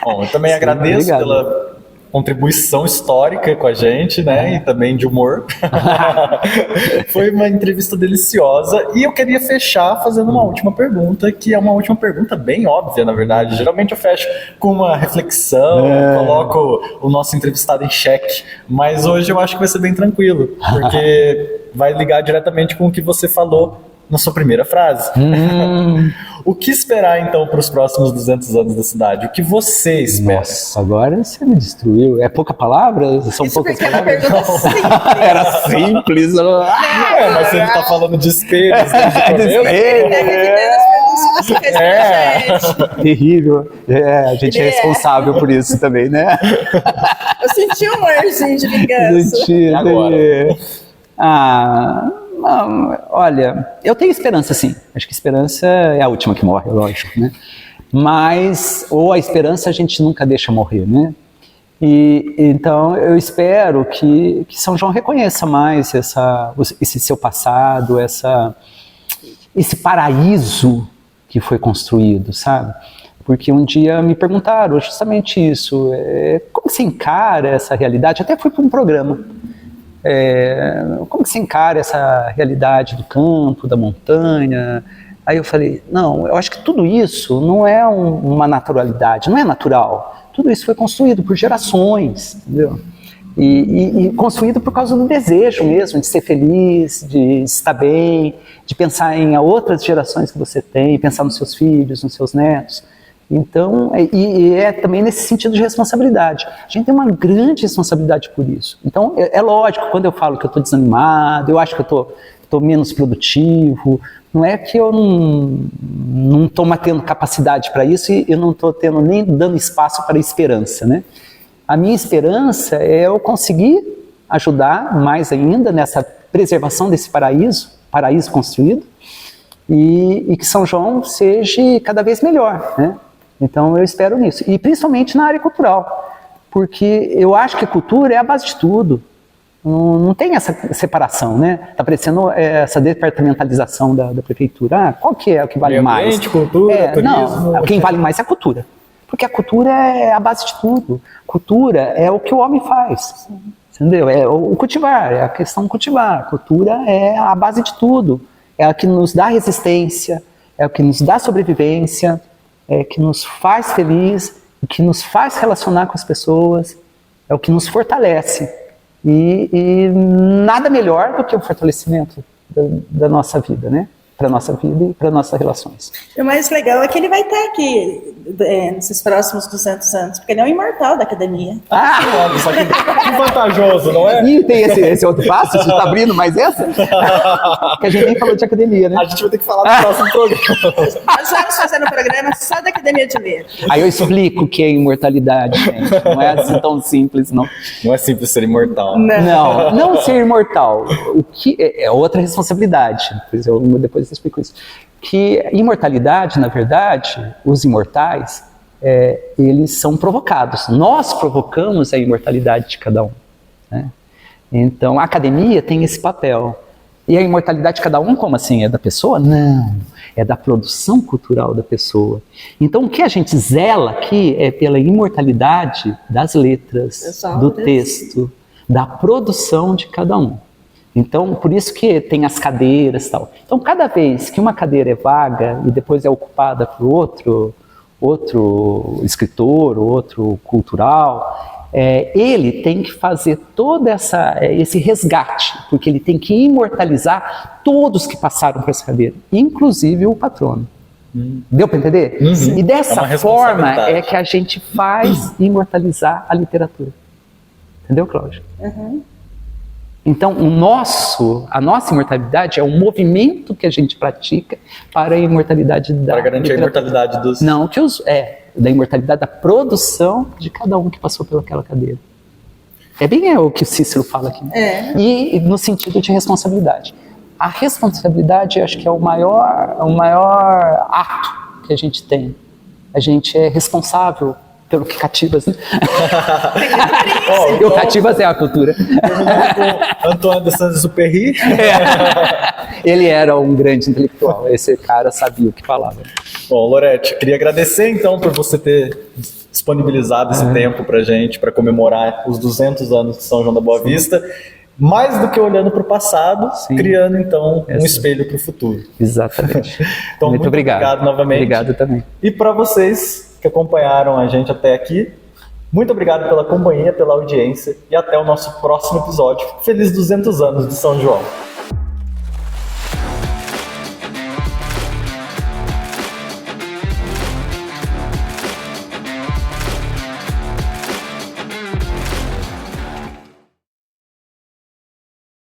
Bom, eu também agradeço pela contribuição histórica com a gente, né, e também de humor. Foi uma entrevista deliciosa e eu queria fechar fazendo uma última pergunta, que é uma última pergunta bem óbvia, na verdade. Geralmente eu fecho com uma reflexão, coloco o nosso entrevistado em xeque, mas hoje eu acho que vai ser bem tranquilo, porque vai ligar diretamente com o que você falou na sua primeira frase. O que esperar, então, para os próximos 200 anos da cidade? O que você espera? Nossa, agora você me destruiu. É pouca palavra? São Isso poucas porque palavras? A pergunta simples. Era simples. Mas você está falando de espelhos desde o começo? Terrível. A gente é responsável por isso também, né? Eu senti um arzinho de vingança. Agora. Olha, eu tenho esperança, sim. Acho que esperança é a última que morre, lógico, né? Mas, ou a esperança a gente nunca deixa morrer, né? E então eu espero que São João reconheça mais esse seu passado, esse paraíso que foi construído, sabe? Porque um dia me perguntaram justamente isso, como você encara essa realidade? Até fui para um programa. Como que se encara essa realidade do campo, da montanha? Aí eu falei, não, eu acho que tudo isso não é uma naturalidade, não é natural. Tudo isso foi construído por gerações, entendeu? E construído por causa do desejo mesmo de ser feliz, de estar bem, de pensar em outras gerações que você tem, pensar nos seus filhos, nos seus netos. Então, e é também nesse sentido de responsabilidade. A gente tem uma grande responsabilidade por isso. Então, é lógico, quando eu falo que eu estou desanimado, eu acho que eu estou menos produtivo, não é que eu não estou mais tendo capacidade para isso e eu não estou nem dando espaço para a esperança, né? A minha esperança é eu conseguir ajudar mais ainda nessa preservação desse paraíso construído, e que São João seja cada vez melhor, né? Então eu espero nisso, e principalmente na área cultural, porque eu acho que cultura é a base de tudo, não tem essa separação, né? Está parecendo essa departamentalização da prefeitura. Qual que é o que vale mais? Ambiente, cultura, turismo. Não, quem vale mais é a cultura. Porque a cultura é a base de tudo. Cultura é o que o homem faz. Sim. Entendeu? É o cultivar, é a questão cultivar. A cultura é a base de tudo. É a que nos dá resistência, é o que nos dá sobrevivência, é o que nos faz feliz, o que nos faz relacionar com as pessoas, é o que nos fortalece. E nada melhor do que o fortalecimento da nossa vida, né? Para a nossa vida e para nossas relações. O mais legal é que ele vai estar aqui nesses próximos 200 anos, porque ele é um imortal da academia. Isso aqui que vantajoso, não é? E tem esse outro passo, você está abrindo mais essa? Que a gente nem falou de academia, né? A gente vai ter que falar do próximo programa. Nós vamos fazer um programa só da Academia de Letras. Aí eu explico o que é imortalidade, gente. Não é assim tão simples, não. Não é simples ser imortal. Não ser imortal. O que é outra responsabilidade. Depois eu explico isso. Que imortalidade, na verdade, os imortais, eles são provocados. Nós provocamos a imortalidade de cada um, né? Então, a academia tem esse papel. E a imortalidade de cada um, como assim? É da pessoa? Não. É da produção cultural da pessoa. Então, o que a gente zela aqui é pela imortalidade das letras, do texto, da produção de cada um. Então, por isso que tem as cadeiras e tal. Então, cada vez que uma cadeira é vaga e depois é ocupada por outro escritor, outro cultural, ele tem que fazer todo esse resgate, porque ele tem que imortalizar todos que passaram por essa cadeira, inclusive o patrono. Deu para entender? Uhum. E dessa forma é que a gente faz imortalizar a literatura. Entendeu, Cláudia? Uhum. Então, a nossa imortalidade é um movimento que a gente pratica para a imortalidade da para garantir literatura. A imortalidade dos... Não, da imortalidade da produção de cada um que passou pelaquela cadeira. É bem o que o Cícero fala aqui. E no sentido de responsabilidade. A responsabilidade, eu acho que é o maior ato que a gente tem. A gente é responsável pelo que Cativas, né? O Cativas é a cultura. Com Antoine de Saint-Exupéry. Ele era um grande intelectual. Esse cara sabia o que falava. Bom, Lorete, queria agradecer então por você ter disponibilizado esse tempo pra gente, para comemorar os 200 anos de São João da Boa Vista. Mais do que olhando para o passado, criando então um espelho para o futuro. Exatamente. Então, muito obrigado novamente. Obrigado também. E para vocês que acompanharam a gente até aqui, muito obrigado pela companhia, pela audiência e até o nosso próximo episódio. Feliz 200 anos de São João!